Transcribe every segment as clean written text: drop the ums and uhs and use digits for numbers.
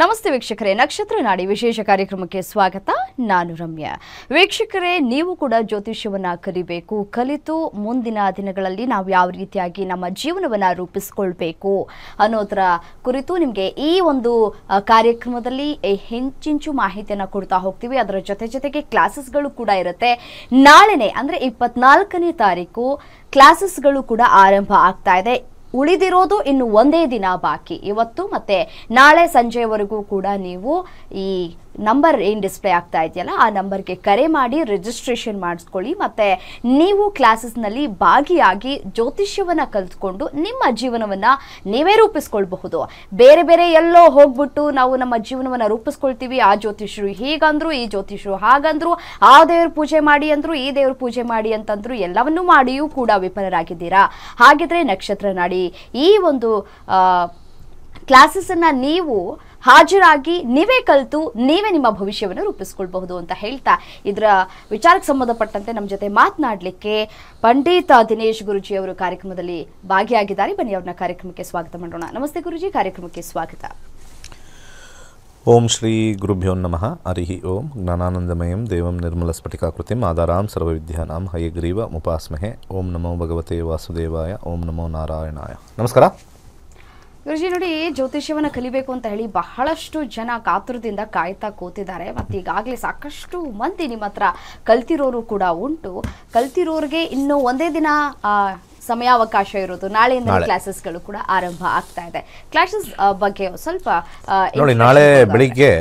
ನಮಸ್ತೆ ವೀಕ್ಷಕರೇ, ನಕ್ಷತ್ರ ನಾಡಿ ವಿಶೇಷ ಕಾರ್ಯಕ್ರಮಕ್ಕೆ ಸ್ವಾಗತ. ನಾನು ರಮ್ಯಾ. ವೀಕ್ಷಕರೇ, ನೀವು ಕೂಡ ಜ್ಯೋತಿಷ್ಯವನ್ನ ಕಲಿಬೇಕು. ಕಲಿತು ಮುಂದಿನ ದಿನಗಳಲ್ಲಿ ನಾವು ಯಾವ ರೀತಿಯಾಗಿ ನಮ್ಮ ಜೀವನವನ್ನ ರೂಪಿಸಿಕೊಳ್ಬೇಕು ಅನ್ನೋದರ ಕುರಿತು ನಿಮಗೆ ಈ ಒಂದು ಕಾರ್ಯಕ್ರಮದಲ್ಲಿ ಹೆಚ್ಚಿಂಚು ಮಾಹಿತಿಯನ್ನು ಕೊಡ್ತಾ ಹೋಗ್ತೀವಿ. ಅದರ ಜೊತೆಗೆ ಕ್ಲಾಸಸ್ಗಳು ಕೂಡ ಇರುತ್ತೆ. ನಾಳೆನೆ ಅಂದರೆ 24ನೇ ತಾರೀಕು ಕ್ಲಾಸಸ್ಗಳು ಕೂಡ ಆರಂಭ ಆಗ್ತಾ ಇದೆ. ಉಳಿದಿರೋದು ಇನ್ನು ಒಂದೇ ದಿನ ಬಾಕಿ. ಇವತ್ತು ಮತ್ತೆ ನಾಳೆ ಸಂಜೆವರೆಗೂ ಕೂಡ ನೀವು ಈ ನಂಬರ್ ಏನು ಡಿಸ್ಪ್ಲೇ ಆಗ್ತಾ ಇದೆಯಲ್ಲ ಆ ನಂಬರ್ಗೆ ಕರೆ ಮಾಡಿ ರಿಜಿಸ್ಟ್ರೇಷನ್ ಮಾಡಿಸ್ಕೊಳ್ಳಿ. ಮತ್ತು ನೀವು ಕ್ಲಾಸಸ್ನಲ್ಲಿ ಭಾಗಿಯಾಗಿ ಜ್ಯೋತಿಷ್ಯವನ್ನು ಕಲಿತ್ಕೊಂಡು ನಿಮ್ಮ ಜೀವನವನ್ನು ನೀವೇ ರೂಪಿಸ್ಕೊಳ್ಬಹುದು. ಬೇರೆ ಬೇರೆ ಎಲ್ಲೋ ಹೋಗ್ಬಿಟ್ಟು ನಾವು ನಮ್ಮ ಜೀವನವನ್ನು ರೂಪಿಸ್ಕೊಳ್ತೀವಿ. ಆ ಜ್ಯೋತಿಷ್ಯರು ಹೀಗಂದ್ರು, ಈ ಜ್ಯೋತಿಷ್ಯರು ಹಾಗಂದ್ರು, ಆ ದೇವ್ರ ಪೂಜೆ ಮಾಡಿ ಅಂದ್ರು, ಈ ದೇವ್ರ ಪೂಜೆ ಮಾಡಿ ಅಂತಂದ್ರು, ಎಲ್ಲವನ್ನೂ ಮಾಡಿಯೂ ಕೂಡ ವಿಫಲರಾಗಿದ್ದೀರಾ. ಹಾಗಿದ್ರೆ ನಕ್ಷತ್ರ ನಾಡಿ ಈ ಒಂದು ಕ್ಲಾಸಸ್ಸನ್ನು ನೀವು ಹಾಜರಾಗಿ ನೀವೇ ಕಲಿತು ನೀವೇ ನಿಮ್ಮ ಭವಿಷ್ಯವನ್ನು ರೂಪಿಸ್ಕೊಳ್ಬಹುದು ಅಂತ ಹೇಳ್ತಾ ಇದರ ವಿಚಾರಕ್ಕೆ ಸಂಬಂಧಪಟ್ಟಂತೆ ನಮ್ಮ ಜೊತೆ ಮಾತನಾಡಲಿಕ್ಕೆ ಪಂಡಿತ ದಿನೇಶ್ ಗುರುಜಿ ಅವರು ಕಾರ್ಯಕ್ರಮದಲ್ಲಿ ಭಾಗಿಯಾಗಿದ್ದಾರೆ. ಬನ್ನಿ ಅವ್ರನ್ನ ಕಾರ್ಯಕ್ರಮಕ್ಕೆ ಸ್ವಾಗತ ಮಾಡೋಣ. ನಮಸ್ತೆ ಗುರುಜಿ, ಕಾರ್ಯಕ್ರಮಕ್ಕೆ ಸ್ವಾಗತ. ಓಂ ಶ್ರೀ ಗುರುಭ್ಯೋ ನಮಃ. ಹರಿ ಓಂ. ಜ್ಞಾನಾನಂದಮಯಂ ದೇವಂ ನಿರ್ಮಲಸ್ಫಟಿಕಾಕೃತಿಂ ಆಧಾರಾಂ ಸರ್ವವಿದ್ಯಾನಾಂ ಹಯಗ್ರೀವ ಮುಪಾಸ್ಮಹೆ. ಓಂ ನಮೋ ಭಗವತೆ ವಾಸುದೇವಾಯ. ಓಂ ನಮೋ ನಾರಾಯಣಾಯ. ನಮಸ್ಕಾರ ಗುರುಜಿ. ನೋಡಿ, ಜ್ಯೋತಿಷ್ಯವನ್ನು ಕಲಿಬೇಕು ಅಂತ ಹೇಳಿ ಬಹಳಷ್ಟು ಜನ ಕಾತುರದಿಂದ ಕಾಯ್ತಾ ಕೂತಿದ್ದಾರೆ. ಮತ್ತು ಈಗಾಗಲೇ ಸಾಕಷ್ಟು ಮಂದಿ ನಿಮ್ಮ ಹತ್ರ ಕಲ್ತಿರೋರು ಕೂಡ ಉಂಟು. ಕಲ್ತಿರೋರಿಗೆ ಇನ್ನೂ ಒಂದೇ ದಿನ ಸಮಯಾವಕಾಶ ಇರೋದು. ನಾಳೆಯಿಂದ ಕ್ಲಾಸಸ್ಗಳು ಕೂಡ ಆರಂಭ ಆಗ್ತಾ ಇದೆ. ಕ್ಲಾಸಸ್ ಬಗ್ಗೆ ಸ್ವಲ್ಪ ನೋಡಿ, ನಾಳೆ ಬೆಳಿಗ್ಗೆ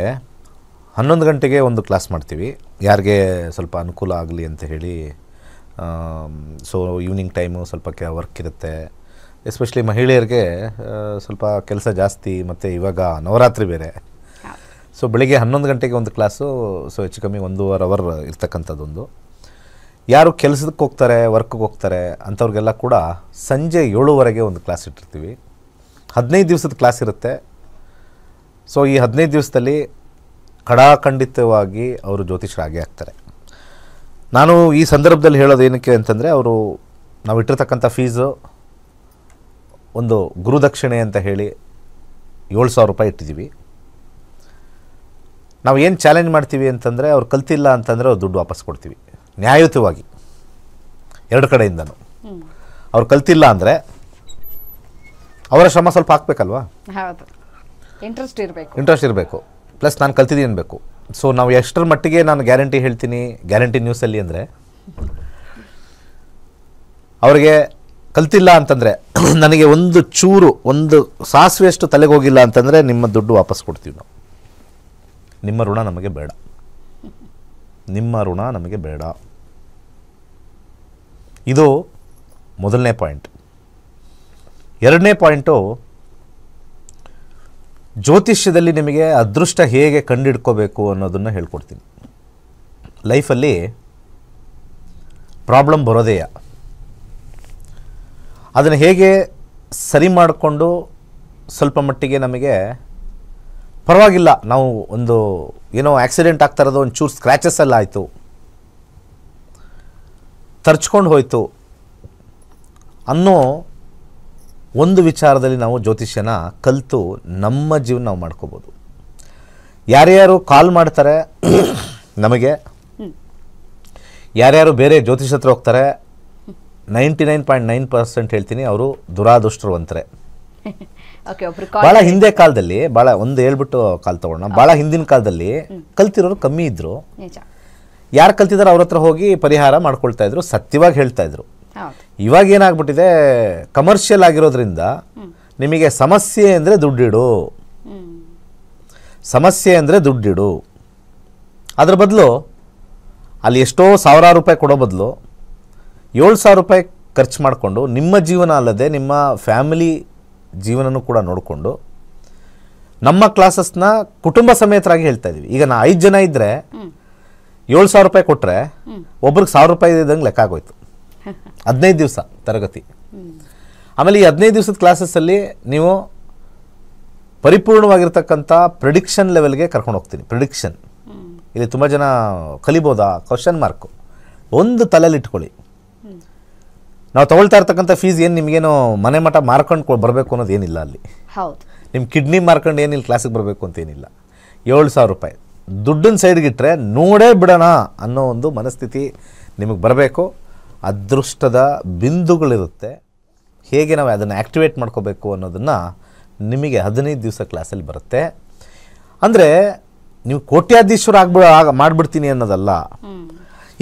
11 ಗಂಟೆಗೆ ಒಂದು ಕ್ಲಾಸ್ ಮಾಡ್ತೀವಿ. ಯಾರಿಗೆ ಸ್ವಲ್ಪ ಅನುಕೂಲ ಆಗಲಿ ಅಂತ ಹೇಳಿ. ಸೊ ಈವ್ನಿಂಗ್ ಟೈಮು ಸ್ವಲ್ಪ ವರ್ಕ್ ಇರುತ್ತೆ. ಎಸ್ಪೆಷಲಿ ಮಹಿಳೆಯರಿಗೆ ಸ್ವಲ್ಪ ಕೆಲಸ ಜಾಸ್ತಿ, ಮತ್ತು ಇವಾಗ ನವರಾತ್ರಿ ಬೇರೆ. ಸೊ ಬೆಳಿಗ್ಗೆ 11 ಗಂಟೆಗೆ ಒಂದು ಕ್ಲಾಸು. ಸೊ ಹೆಚ್ಚು ಕಮ್ಮಿ 1.5 ಅವರ್ ಇರ್ತಕ್ಕಂಥದ್ದೊಂದು. ಯಾರು ಕೆಲಸಕ್ಕೆ ಹೋಗ್ತಾರೆ, ವರ್ಕ್ಗೆ ಹೋಗ್ತಾರೆ ಅಂಥವ್ರಿಗೆಲ್ಲ ಕೂಡ ಸಂಜೆ 7:00ವರೆಗೆ ಒಂದು ಕ್ಲಾಸ್ ಇಟ್ಟಿರ್ತೀವಿ. 15 ದಿವಸದ ಕ್ಲಾಸ್ ಇರುತ್ತೆ. ಸೊ ಈ 15 ದಿವಸದಲ್ಲಿ ಖಡಾಖಂಡಿತವಾಗಿ ಅವರು ಜ್ಯೋತಿಷರಾಗೇ ಆಗ್ತಾರೆ. ನಾನು ಈ ಸಂದರ್ಭದಲ್ಲಿ ಹೇಳೋದು ಏನಕ್ಕೆ ಅಂತಂದರೆ, ನಾವು ಇಟ್ಟಿರ್ತಕ್ಕಂಥ ಫೀಸು ಒಂದು ಗುರುದಕ್ಷಿಣೆ ಅಂತ ಹೇಳಿ 7,000 ರೂಪಾಯಿ ಇಟ್ಟಿದ್ದೀವಿ. ನಾವು ಏನು ಚಾಲೆಂಜ್ ಮಾಡ್ತೀವಿ ಅಂತಂದರೆ, ಅವ್ರು ಕಲ್ತಿಲ್ಲ ಅಂತಂದರೆ ಅವ್ರು ದುಡ್ಡು ವಾಪಸ್ ಕೊಡ್ತೀವಿ ನ್ಯಾಯಯುತವಾಗಿ, ಎರಡು ಕಡೆಯಿಂದನೂ. ಅವ್ರು ಕಲ್ತಿಲ್ಲ ಅಂದರೆ ಅವರ ಶ್ರಮ ಸ್ವಲ್ಪ ಹಾಕಬೇಕಲ್ವಾ, ಇಂಟ್ರೆಸ್ಟ್ ಇರಬೇಕು, ಪ್ಲಸ್ ನಾನು ಕಲ್ತಿದ್ದೀನಿ ಅನ್ಬೇಕು. ಸೊ ನಾವು ಎಷ್ಟರ ಮಟ್ಟಿಗೆ ನಾನು ಗ್ಯಾರಂಟಿ ಹೇಳ್ತೀನಿ ಗ್ಯಾರಂಟಿ ನ್ಯೂಸಲ್ಲಿ ಅಂದರೆ, ಅವರಿಗೆ ಕಲ್ತಿಲ್ಲ ಅಂತಂದರೆ ನನಗೆ ಒಂದು ಚೂರು, ಒಂದು ಸಾಸಿವೆಷ್ಟು ತಲೆಗೆ ಹೋಗಿಲ್ಲ ಅಂತಂದರೆ ನಿಮ್ಮ ದುಡ್ಡು ವಾಪಸ್ ಕೊಡ್ತೀವಿ ನಾವು. ನಿಮ್ಮ ಋಣ ನಮಗೆ ಬೇಡ, ನಿಮ್ಮ ಋಣ ನಮಗೆ ಬೇಡ. ಇದು ಮೊದಲನೇ ಪಾಯಿಂಟ್. ಎರಡನೇ ಪಾಯಿಂಟು, ಜ್ಯೋತಿಷ್ಯದಲ್ಲಿ ನಿಮಗೆ ಅದೃಷ್ಟ ಹೇಗೆ ಕಂಡುಹಿಡ್ಕೋಬೇಕು ಅನ್ನೋದನ್ನು ಹೇಳ್ಕೊಡ್ತೀನಿ. ಲೈಫಲ್ಲಿ ಪ್ರಾಬ್ಲಮ್ ಬರೋದೆಯಾ, ಅದನ್ನು ಹೇಗೆ ಸರಿ ಮಾಡಿಕೊಂಡು ಸ್ವಲ್ಪ ಮಟ್ಟಿಗೆ ನಮಗೆ ಪರವಾಗಿಲ್ಲ, ನಾವು ಒಂದು ಏನೋ ಆಕ್ಸಿಡೆಂಟ್ ಆಗ್ತಾ ಇರೋದು ಒಂಚೂರು ಸ್ಕ್ರ್ಯಾಚಸ್ ಎಲ್ಲ ಆಯಿತು, ತರ್ಚ್ಕೊಂಡು ಹೋಯಿತು ಅನ್ನೋ ಒಂದು ವಿಚಾರದಲ್ಲಿ ನಾವು ಜ್ಯೋತಿಷ್ಯನ ಕಲಿತು ನಮ್ಮ ಜೀವನ ನಾವು ಮಾಡ್ಕೋಬೋದು. ಯಾರ್ಯಾರು ಕಾಲ್ ಮಾಡ್ತಾರೆ ನಮಗೆ, ಯಾರ್ಯಾರು ಬೇರೆ ಜ್ಯೋತಿಷ ಹತ್ರ ಹೋಗ್ತಾರೆ, 99.9% ಹೇಳ್ತೀನಿ ಅವರು ದುರಾದೃಷ್ಟವಂತರೆ. ಭಾಳ ಹಿಂದೆ ಕಾಲದಲ್ಲಿ, ಭಾಳ ಒಂದು ಹೇಳ್ಬಿಟ್ಟು ಕಾಲ್ ತಗೊಳ್ಳೋಣ, ಭಾಳ ಹಿಂದಿನ ಕಾಲದಲ್ಲಿ ಕಲ್ತಿರೋರು ಕಮ್ಮಿ ಇದ್ರು. ಯಾರು ಕಲ್ತಿದಾರೋ ಅವ್ರ ಹತ್ರ ಹೋಗಿ ಪರಿಹಾರ ಮಾಡ್ಕೊಳ್ತಾ ಇದ್ರು, ಸತ್ಯವಾಗಿ ಹೇಳ್ತಾ ಇದ್ರು. ಇವಾಗ ಏನಾಗ್ಬಿಟ್ಟಿದೆ, ಕಮರ್ಷಿಯಲ್ ಆಗಿರೋದ್ರಿಂದ ನಿಮಗೆ ಸಮಸ್ಯೆ ಅಂದರೆ ದುಡ್ಡಿಡು, ಸಮಸ್ಯೆ ಅಂದರೆ ದುಡ್ಡಿಡು. ಅದ್ರ ಬದಲು ಅಲ್ಲಿ ಎಷ್ಟೋ ಸಾವಿರಾರು ರೂಪಾಯಿ ಕೊಡೋ ಬದಲು 7,000 ರೂಪಾಯಿ ಖರ್ಚು ಮಾಡಿಕೊಂಡು ನಿಮ್ಮ ಜೀವನ ಅಲ್ಲದೆ ನಿಮ್ಮ ಫ್ಯಾಮಿಲಿ ಜೀವನನೂ ಕೂಡ ನೋಡಿಕೊಂಡು ನಮ್ಮ ಕ್ಲಾಸಸ್ನ ಕುಟುಂಬ ಸಮೇತರಾಗಿ ಹೇಳ್ತಾ ಇದ್ದೀವಿ. ಈಗ ನಾ 5 ಜನ ಇದ್ದರೆ 7,000 ರೂಪಾಯಿ ಕೊಟ್ಟರೆ ಒಬ್ರಿಗೆ 1,000 ರೂಪಾಯಿ ಇದ್ದಂಗೆ ಲೆಕ್ಕ ಆಗೋಯ್ತು. 15 ದಿವಸ ತರಗತಿ. ಆಮೇಲೆ ಈ 15 ದಿವಸದ ಕ್ಲಾಸಸ್ಸಲ್ಲಿ ನೀವು ಪರಿಪೂರ್ಣವಾಗಿರ್ತಕ್ಕಂಥ ಪ್ರಿಡಿಕ್ಷನ್ ಲೆವೆಲ್ಗೆ ಕರ್ಕೊಂಡು ಹೋಗ್ತೀನಿ. ಪ್ರಿಡಿಕ್ಷನ್ ಇಲ್ಲಿ ತುಂಬ ಜನ ಕಲಿಬೋದಾ ಕ್ವಶನ್ ಮಾರ್ಕು. ಒಂದು ತಲೆಯಲ್ಲಿ ಇಟ್ಕೊಳ್ಳಿ, ನಾವು ತೊಗೊಳ್ತಾ ಇರ್ತಕ್ಕಂಥ ಫೀಸ್ ಏನು ನಿಮಗೇನು ಮನೆ ಮಠ ಮಾರ್ಕೊಂಡು ಬರಬೇಕು ಅನ್ನೋದು ಏನಿಲ್ಲ. ಅಲ್ಲಿ ಹೌದು, ನಿಮ್ಮ ಕಿಡ್ನಿ ಮಾರ್ಕೊಂಡು ಏನಿಲ್ಲ ಕ್ಲಾಸಿಗೆ ಬರಬೇಕು ಅಂತೇನಿಲ್ಲ. 7,000 ರೂಪಾಯಿ ದುಡ್ಡನ್ನ ಸೈಡ್ಗಿಟ್ರೆ ನೋಡೇ ಬಿಡೋಣ ಅನ್ನೋ ಒಂದು ಮನಸ್ಥಿತಿ ನಿಮಗೆ ಬರಬೇಕು. ಅದೃಷ್ಟದ ಬಿಂದುಗಳಿರುತ್ತೆ, ಹೇಗೆ ನಾವು ಅದನ್ನು ಆ್ಯಕ್ಟಿವೇಟ್ ಮಾಡ್ಕೋಬೇಕು ಅನ್ನೋದನ್ನು ನಿಮಗೆ 15 ದಿವಸ ಕ್ಲಾಸಲ್ಲಿ ಬರುತ್ತೆ. ಅಂದರೆ ನೀವು ಕೋಟ್ಯಾಧೀಶ್ವರ ಮಾಡಿಬಿಡ್ತೀನಿ ಅನ್ನೋದಲ್ಲ.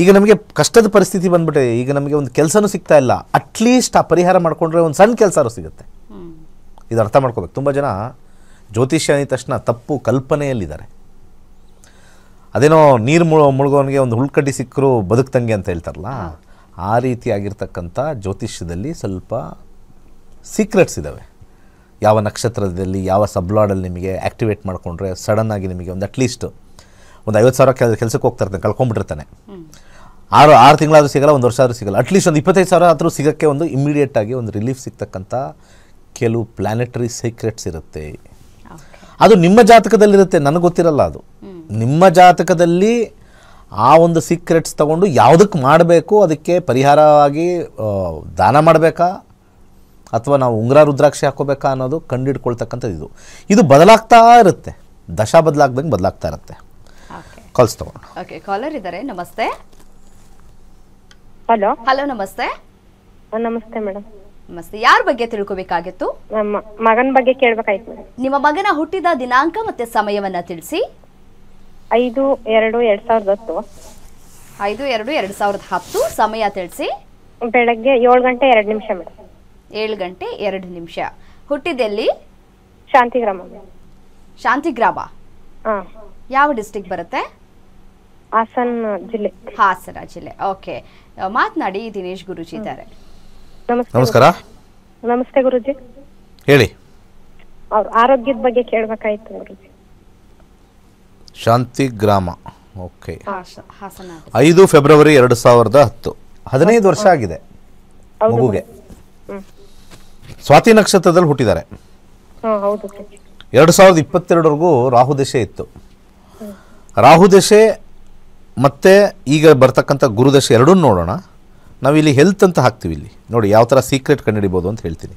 ಈಗ ನಮಗೆ ಕಷ್ಟದ ಪರಿಸ್ಥಿತಿ ಬಂದ್ಬಿಟ್ಟೆ, ಈಗ ನಮಗೆ ಒಂದು ಕೆಲಸನೂ ಸಿಗ್ತಾ ಇಲ್ಲ, ಅಟ್ಲೀಸ್ಟ್ ಆ ಪರಿಹಾರ ಮಾಡಿಕೊಂಡ್ರೆ ಒಂದು ಸಣ್ಣ ಕೆಲಸನೂ ಸಿಗುತ್ತೆ. ಇದು ಅರ್ಥ ಮಾಡ್ಕೋಬೇಕು. ತುಂಬ ಜನ ಜ್ಯೋತಿಷ್ಯ ಅಂದ ತಕ್ಷಣ ತಪ್ಪು ಕಲ್ಪನೆಯಲ್ಲಿದ್ದಾರೆ. ಅದೇನೋ ನೀರು ಮುಳುಗೋನಿಗೆ ಒಂದು ಹುಳ್ಕಡ್ಡಿ ಸಿಕ್ಕರೂ ಬದುಕ್ತಂಗೆ ಅಂತ ಹೇಳ್ತಾರಲ್ಲ, ಆ ರೀತಿಯಾಗಿರ್ತಕ್ಕಂಥ ಜ್ಯೋತಿಷ್ಯದಲ್ಲಿ ಸ್ವಲ್ಪ ಸೀಕ್ರೆಟ್ಸ್ ಇದ್ದಾವೆ. ಯಾವ ನಕ್ಷತ್ರದಲ್ಲಿ ಯಾವ ಸಬ್ಲಾಡಲ್ಲಿ ನಿಮಗೆ ಆ್ಯಕ್ಟಿವೇಟ್ ಮಾಡಿಕೊಂಡ್ರೆ ಸಡನ್ನಾಗಿ ನಿಮಗೆ ಒಂದು ಅಟ್ಲೀಸ್ಟ್ ಒಂದು 50,000 ಕೆಲಸಕ್ಕೆ ಹೋಗ್ತಾಯಿರ್ತಾನೆ, ಕಳ್ಕೊಂಡ್ಬಿಟ್ಟಿರ್ತಾನೆ. 6 ತಿಂಗಳಾದರೂ ಸಿಗಲ್ಲ, 1 ವರ್ಷ ಆದರೂ ಸಿಗಲ್ಲ, ಅಟ್ಲೀಸ್ಟ್ ಒಂದು 25,000 ಆದರೂ ಸಿಗೋಕ್ಕೆ ಒಂದು ಇಮ್ಮಿಡಿಯೇಟಾಗಿ ಒಂದು ರಿಲೀಫ್ ಸಿಗ್ತಕ್ಕಂಥ ಕೆಲವು ಪ್ಲಾನೆಟರಿ ಸೀಕ್ರೆಟ್ಸ್ ಇರುತ್ತೆ. ಅದು ನಿಮ್ಮ ಜಾತಕದಲ್ಲಿರುತ್ತೆ, ನನಗೆ ಗೊತ್ತಿರಲ್ಲ. ಅದು ನಿಮ್ಮ ಜಾತಕದಲ್ಲಿ ಆ ಒಂದು ಸೀಕ್ರೆಟ್ಸ್ ತಗೊಂಡು ಯಾವುದಕ್ಕೆ ಮಾಡಬೇಕು, ಅದಕ್ಕೆ ಪರಿಹಾರವಾಗಿ ದಾನ ಮಾಡಬೇಕಾ ಅಥವಾ ನಾವು ಉಂಗುರ ರುದ್ರಾಕ್ಷಿ ಹಾಕೋಬೇಕಾ ಅನ್ನೋದು ಕಂಡುಹಿಡ್ಕೊಳ್ತಕ್ಕಂಥದ್ದು. ಇದು ಬದಲಾಗ್ತಾ ಇರುತ್ತೆ, ದಶಾ ಬದಲಾಗ್ದಂಗೆ ಬದಲಾಗ್ತಾ ಇರುತ್ತೆ. ಕಾಲ್ಸ್ ತಗೊಂಡು. ಓಕೆ, ಕಾಲರ್ ಇದ್ದಾರೆ. ನಮಸ್ತೆ. ಹಲೋ. ಹಲೋ, ನಮಸ್ತೆ. ನಮಸ್ತೆ ಮೇಡಮ್. ನಮಸ್ತೆ. ಯಾರ ಬಗ್ಗೆ ತಿಳ್ಕೊಬೇಕಾಗಿತ್ತು? ನಮ್ಮ ಮಗನ ಬಗ್ಗೆ ಕೇಳ್ಬೇಕಾಯ್ತು ಮೇಡಮ್. ನಿಮ್ಮ ಮಗನ ಹುಟ್ಟಿದ ದಿನಾಂಕ ಮತ್ತೆ ಸಮಯವನ್ನ ತಿಳಿಸಿ. 5/2/2010. 5/2/2010. ಸಮಯ ತಿಳಿಸಿ. ಬೆಳಗ್ಗೆ 7 ಗಂಟೆ 2 ನಿಮಿಷ ಮೇಡಮ್. 7 ಗಂಟೆ 2 ನಿಮಿಷ. ಹುಟ್ಟಿದೆಲ್ಲಿ? ಶಾಂತಿಗ್ರಾಮ. ಶಾಂತಿಗ್ರಾಮ. ಯಾವ ಡಿಸ್ಟ್ರಿಕ್ಟ್ ಬರುತ್ತೆ? ಹಾಸನ ಜಿಲ್ಲೆ. ಹಾಸನ ಜಿಲ್ಲೆ. ಓಕೆ, ಮಾತನಾಡಿ. ದಿನೇಶ್ ಗುರುಜಿ ಇದ್ದಾರೆ. ನಮಸ್ಕಾರ. ನಮಸ್ತೆ ಗುರುಜಿ. ಹೇಳಿ. ಅವ್ರ ಆರೋಗ್ಯದ ಬಗ್ಗೆ ಕೇಳ್ಬೇಕಾಯ್ತು ಗುರುಜಿ. ಶಾಂತಿಗ್ರಾಮ. ಓಕೆ. ಹಾಸನ. 5 ಫೆಬ್ರವರಿ 2010. 15 ವರ್ಷ ಆಗಿದೆ ಮಗುಗೆ. ಸ್ವಾತಿ ನಕ್ಷತ್ರದಲ್ಲಿ ಹುಟ್ಟಿದ್ದಾರೆ. 2022ವರೆಗೂ ರಾಹುದಶೆ ಇತ್ತು. ರಾಹುದಶೆ ಮತ್ತು ಈಗ ಬರ್ತಕ್ಕಂಥ ಗುರುದಶೆ ಎರಡೂ ನೋಡೋಣ. ನಾವಿಲ್ಲಿ ಹೆಲ್ತ್ ಅಂತ ಹಾಕ್ತೀವಿ. ಇಲ್ಲಿ ನೋಡಿ ಯಾವ ಥರ ಸೀಕ್ರೆಟ್ ಕಂಡುಹಿಡಿಬೋದು ಅಂತ ಹೇಳ್ತೀನಿ.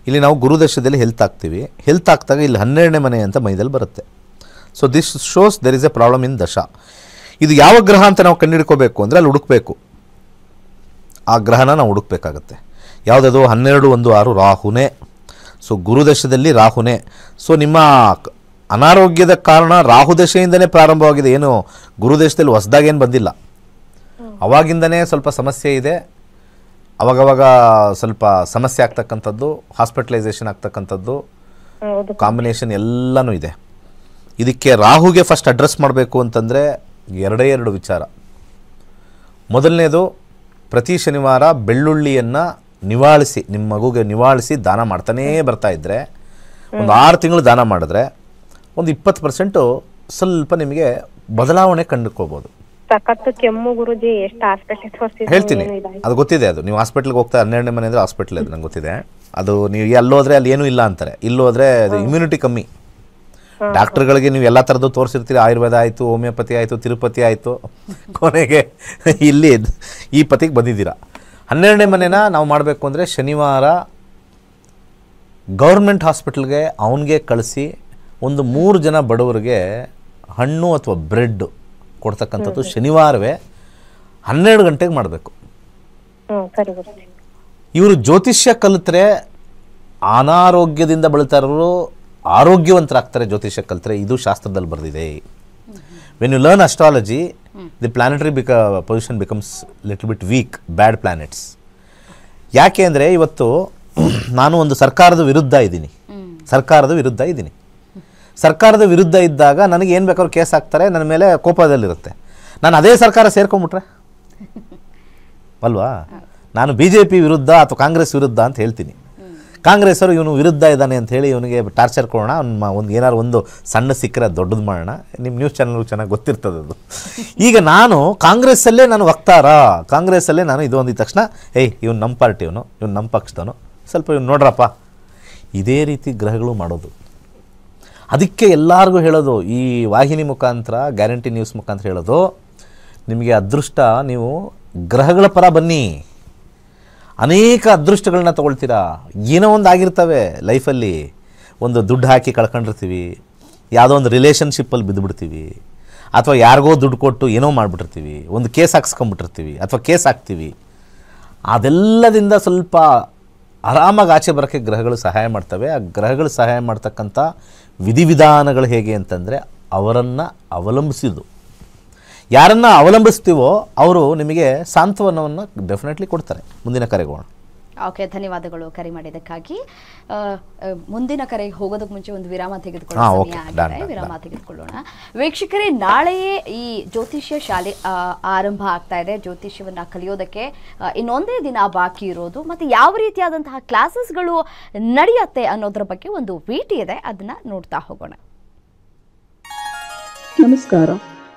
ಇಲ್ಲಿ ನಾವು ಗುರುದಶದಲ್ಲಿ ಹೆಲ್ತ್ ಹಾಕ್ತೀವಿ. ಹೆಲ್ತ್ ಹಾಕಿದಾಗ ಇಲ್ಲಿ 12ನೇ ಮನೆ ಅಂತ ಮೈದಲ್ಲಿ ಬರುತ್ತೆ. So this shows there is a problem in dasha. ಇದು ಯಾವ ಗ್ರಹ ಅಂತ ನಾವು ಕಂಡುಹಿಡ್ಕೋಬೇಕು ಅಂದರೆ ಅಲ್ಲಿ ಹುಡುಕಬೇಕು. ಆ ಗ್ರಹನ ನಾವು ಹುಡುಕಬೇಕಾಗತ್ತೆ. ಯಾವುದದು? 12/1/6 ರಾಹುನೇ. ಸೊ ಗುರುದಶದಲ್ಲಿ ರಾಹುನೇ. ಸೊ ನಿಮ್ಮ ಅನಾರೋಗ್ಯದ ಕಾರಣ ರಾಹುದಶೆಯಿಂದನೇ ಪ್ರಾರಂಭವಾಗಿದೆ, ಏನು ಗುರುದಶದಲ್ಲಿ ಹೊಸದಾಗೇನು ಬಂದಿಲ್ಲ. ಅವಾಗಿಂದನೇ ಸ್ವಲ್ಪ ಸಮಸ್ಯೆ ಇದೆ. ಅವಾಗವಾಗ ಸ್ವಲ್ಪ ಸಮಸ್ಯೆ ಆಗ್ತಕ್ಕಂಥದ್ದು, ಹಾಸ್ಪಿಟಲೈಸೇಷನ್ ಆಗ್ತಕ್ಕಂಥದ್ದು, ಕಾಂಬಿನೇಷನ್ ಎಲ್ಲನೂ ಇದೆ. ಇದಕ್ಕೆ ರಾಹುಗೆ ಫಸ್ಟ್ ಅಡ್ರೆಸ್ ಮಾಡಬೇಕು ಅಂತಂದರೆ 2 ವಿಚಾರ. ಮೊದಲನೇದು, ಪ್ರತಿ ಶನಿವಾರ ಬೆಳ್ಳುಳ್ಳಿಯನ್ನು ನಿವಾಳಿಸಿ, ನಿಮ್ಮ ಮಗುಗೆ ನಿವಾಳಿಸಿ ದಾನ ಮಾಡ್ತಾನೇ ಬರ್ತಾ ಇದ್ದರೆ, ಒಂದು 6 ತಿಂಗಳು ದಾನ ಮಾಡಿದ್ರೆ ಒಂದು 20% ಸ್ವಲ್ಪ ನಿಮಗೆ ಬದಲಾವಣೆ ಕಂಡುಕೊಳ್ಬೋದು. ಸಖತ್ತು ಕೆಮ್ಮು ಗುರುಜಿ. ಎಷ್ಟು ಹಾಸ್ಪಿಟಲ್ ತೋರಿಸಿದ್ರು ಹೇಳ್ತೀನಿ, ಅದು ಗೊತ್ತಿದೆ. ಅದು ನೀವು ಹಾಸ್ಪಿಟ್ಲಿಗೆ ಹೋಗ್ತಾ 12ನೇ ಮನೆ ಅಂದರೆ ಹಾಸ್ಪಿಟ್ಲ್ ಅದು ನಂಗೆ ಗೊತ್ತಿದೆ. ಅದು ನೀವು ಅಲ್ಲೋದ್ರೆ ಅಲ್ಲಿ ಏನೂ ಇಲ್ಲ ಅಂತಾರೆ, ಇಲ್ಲೋದ್ರೆ ಅದು ಇಮ್ಯುನಿಟಿ ಕಮ್ಮಿ. ಡಾಕ್ಟ್ರುಗಳಿಗೆ ನೀವು ಎಲ್ಲ ಥರದ್ದು ತೋರಿಸಿರ್ತೀರಿ. ಆಯುರ್ವೇದ ಆಯಿತು, ಹೋಮಿಯೋಪತಿ ಆಯಿತು, ತಿರುಪತಿ ಆಯಿತು, ಕೊನೆಗೆ ಇಲ್ಲಿ ಈ ಪತಿಗೆ ಬಂದಿದ್ದೀರಾ. 12ನೇ ಮನೆನ ನಾವು ಮಾಡಬೇಕು ಅಂದರೆ ಶನಿವಾರ ಗೌರ್ಮೆಂಟ್ ಹಾಸ್ಪಿಟ್ಲ್ಗೆ ಅವನಿಗೆ ಕಳಿಸಿ ಒಂದು 3 ಜನ ಬಡವರಿಗೆ ಹಣ್ಣು ಅಥವಾ ಬ್ರೆಡ್ ಕೊಡ್ತಕ್ಕಂಥದ್ದು ಶನಿವಾರವೇ 12 ಗಂಟೆಗೆ ಮಾಡಬೇಕು. ಇವರು ಜ್ಯೋತಿಷ್ಯ ಕಲಿತ್ರೆ ಅನಾರೋಗ್ಯದಿಂದ ಬಳಲ್ತಾ ಇರೋರು ಆರೋಗ್ಯವಂತರಾಗ್ತಾರೆ. ಜ್ಯೋತಿಷ್ಯ ಕಲಿತ್ರೆ ಇದು ಶಾಸ್ತ್ರದಲ್ಲಿ ಬರೆದಿದೆ. When you learn astrology, the planetary position becomes little bit weak, bad planets. ಯಾಕೆ ಅಂದರೆ ಇವತ್ತು ನಾನು ಒಂದು ಸರ್ಕಾರದ ವಿರುದ್ಧ ಇದ್ದೀನಿ. ಸರ್ಕಾರದ ವಿರುದ್ಧ ಇದ್ದಾಗ ನನಗೆ ಏನು ಬೇಕಾದ್ರೂ ಕೇಸ್ ಹಾಕ್ತಾರೆ, ನನ್ನ ಮೇಲೆ ಕೋಪದಲ್ಲಿರುತ್ತೆ. ನಾನು ಅದೇ ಸರ್ಕಾರ ಸೇರ್ಕೊಂಡ್ಬಿಟ್ರೆ ಅಲ್ವಾ? ನಾನು BJP ವಿರುದ್ಧ ಅಥವಾ ಕಾಂಗ್ರೆಸ್ ವಿರುದ್ಧ ಅಂತ ಹೇಳ್ತೀನಿ. ಕಾಂಗ್ರೆಸ್ ಅವರು ಇವನು ವಿರುದ್ಧ ಇದ್ದಾನೆ ಅಂತ ಹೇಳಿ ಇವನಿಗೆ ಟಾರ್ಚರ್ ಕೊಡೋಣ, ಒಂದು ಏನಾದ್ರು ಒಂದು ಸಣ್ಣ ಸಿಕ್ಕರೆ ದೊಡ್ಡದು ಮಾಡೋಣ. ನಿಮ್ಮ ನ್ಯೂಸ್ ಚಾನಲ್ಗೂ ಚೆನ್ನಾಗಿ ಗೊತ್ತಿರ್ತದೆ ಅದು. ಈಗ ನಾನು ಕಾಂಗ್ರೆಸ್ಸಲ್ಲೇ ನಾನು ವಕ್ತಾರ, ಕಾಂಗ್ರೆಸ್ಸಲ್ಲೇ ನಾನು ಇದು ಅಂದಿದ ತಕ್ಷಣ ಇವನು ನಮ್ಮ ಪಾರ್ಟಿಯವನು, ಇವನು ನಮ್ಮ ಪಕ್ಷದವನು, ಸ್ವಲ್ಪ ಇವ್ನು ನೋಡ್ರಪ್ಪ. ಇದೇ ರೀತಿ ಗ್ರಹಗಳು ಮಾಡೋದು. ಅದಕ್ಕೆ ಎಲ್ಲರಿಗೂ ಹೇಳೋದು, ಈ ವಾಹಿನಿ ಮುಖಾಂತರ, ಗ್ಯಾರಂಟಿ ನ್ಯೂಸ್ ಮುಖಾಂತರ ಹೇಳೋದು, ನಿಮಗೆ ಅದೃಷ್ಟ, ನೀವು ಗ್ರಹಗಳ ಪರ ಬನ್ನಿ, ಅನೇಕ ಅದೃಷ್ಟಗಳನ್ನ ತೊಗೊಳ್ತೀರಾ. ಏನೋ ಒಂದು ಆಗಿರ್ತವೆ ಲೈಫಲ್ಲಿ, ಒಂದು ದುಡ್ಡು ಹಾಕಿ ಕಳ್ಕೊಂಡಿರ್ತೀವಿ, ಯಾವುದೋ ಒಂದು ರಿಲೇಷನ್ಶಿಪ್ಪಲ್ಲಿ ಬಿದ್ದುಬಿಡ್ತೀವಿ, ಅಥವಾ ಯಾರಿಗೋ ದುಡ್ಡು ಕೊಟ್ಟು ಏನೋ ಮಾಡಿಬಿಟ್ಟಿರ್ತೀವಿ, ಒಂದು ಕೇಸ್ ಹಾಕ್ಸ್ಕೊಂಬಿಟ್ಟಿರ್ತೀವಿ ಅಥವಾ ಕೇಸ್ ಹಾಕ್ತೀವಿ. ಅದೆಲ್ಲದಿಂದ ಸ್ವಲ್ಪ ಆರಾಮಾಗಿ ಆಚೆ ಬರೋಕ್ಕೆ ಗ್ರಹಗಳು ಸಹಾಯ ಮಾಡ್ತವೆ. ಆ ಗ್ರಹಗಳು ಸಹಾಯ ಮಾಡ್ತಕ್ಕಂಥ ವಿಧಿವಿಧಾನಗಳು ಹೇಗೆ ಅಂತಂದರೆ, ಅವರನ್ನು ಅವಲಂಬಿಸಿದ್ದು, ಯಾರನ್ನು ಅವಲಂಬಿಸ್ತೀವೋ ಅವರು ನಿಮಗೆ ಸಾಂತ್ವನವನ್ನು ಡೆಫಿನೆಟ್ಲಿ ಕೊಡ್ತಾರೆ. ಮುಂದಿನ ಕರೆಗೋಣ. ಓಕೆ, ಧನ್ಯವಾದಗಳು ಕರೆ ಮಾಡಿದ್ದಕ್ಕಾಗಿ. ಮುಂದಿನ ಕರೆಗೆ ಹೋಗೋದಕ್ಕೆ ಮುಂಚೆ ಒಂದು ವಿರಾಮ ತೆಗೆದುಕೊಳ್ಳೋಣ. ವಿರಾಮ ತೆಗೆದುಕೊಳ್ಳೋಣ. ವೀಕ್ಷಕರೇ, ನಾಳೆಯೇ ಈ ಜ್ಯೋತಿಷ್ಯ ಶಾಲೆ ಆರಂಭ ಆಗ್ತಾ ಇದೆ. ಜ್ಯೋತಿಷ್ಯವನ್ನ ಕಲಿಯೋದಕ್ಕೆ ಇನ್ನೊಂದೇ ದಿನ ಬಾಕಿ ಇರೋದು, ಮತ್ತೆ ಯಾವ ರೀತಿಯಾದಂತಹ ಕ್ಲಾಸಸ್ಗಳು ನಡೆಯುತ್ತೆ ಅನ್ನೋದ್ರ ಬಗ್ಗೆ ಒಂದು ವಿಟಿ ಇದೆ, ಅದನ್ನ ನೋಡ್ತಾ ಹೋಗೋಣ. ನಮಸ್ಕಾರ.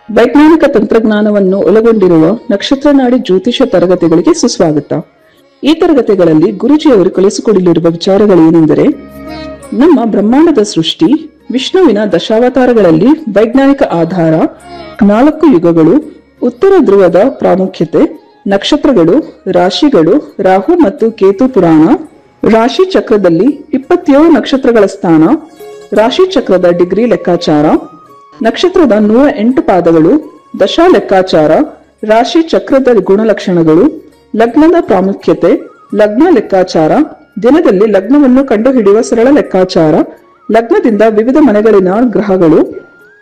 ವೈಜ್ಞಾನಿಕ ತಂತ್ರಜ್ಞಾನವನ್ನು ಒಳಗೊಂಡಿರುವ ನಕ್ಷತ್ರ ನಾಡಿ ಜ್ಯೋತಿಷ ತರಗತಿಗಳಿಗೆ ಸುಸ್ವಾಗತ. ಈ ತರಗತಿಗಳಲ್ಲಿ ಗುರುಜಿಯವರು ಕಲಿಸಿಕೊಡಲಿರುವ ವಿಚಾರಗಳೇನೆಂದರೆ, ನಮ್ಮ ಬ್ರಹ್ಮಾಂಡದ ಸೃಷ್ಟಿ, ವಿಷ್ಣುವಿನ ದಶಾವತಾರಗಳಲ್ಲಿ ವೈಜ್ಞಾನಿಕ ಆಧಾರ, 4 ಯುಗಗಳು, ಉತ್ತರ ಧ್ರುವದ ಪ್ರಾಮುಖ್ಯತೆ, ನಕ್ಷತ್ರಗಳು, ರಾಶಿಗಳು, ರಾಹು ಮತ್ತು ಕೇತು ಪುರಾಣ, ರಾಶಿ ಚಕ್ರದಲ್ಲಿ 27 ನಕ್ಷತ್ರಗಳ ಸ್ಥಾನ, ರಾಶಿ ಚಕ್ರದ ಡಿಗ್ರಿ ಲೆಕ್ಕಾಚಾರ, ನಕ್ಷತ್ರದ 108 ಪಾದಗಳು, ದಶಾ ಲೆಕ್ಕಾಚಾರ, ರಾಶಿ ಚಕ್ರದ ಗುಣಲಕ್ಷಣಗಳು, ಲಗ್ನದ ಪ್ರಾಮುಖ್ಯತೆ, ಲಗ್ನ ಲೆಕ್ಕಾಚಾರ, ದಿನದಲ್ಲಿ ಲಗ್ನವನ್ನು ಕಂಡುಹಿಡಿಯುವ ಸರಳ ಲೆಕ್ಕಾಚಾರ, ಲಗ್ನದಿಂದ ವಿವಿಧ ಮನೆಗಳಿನ ಗ್ರಹಗಳು,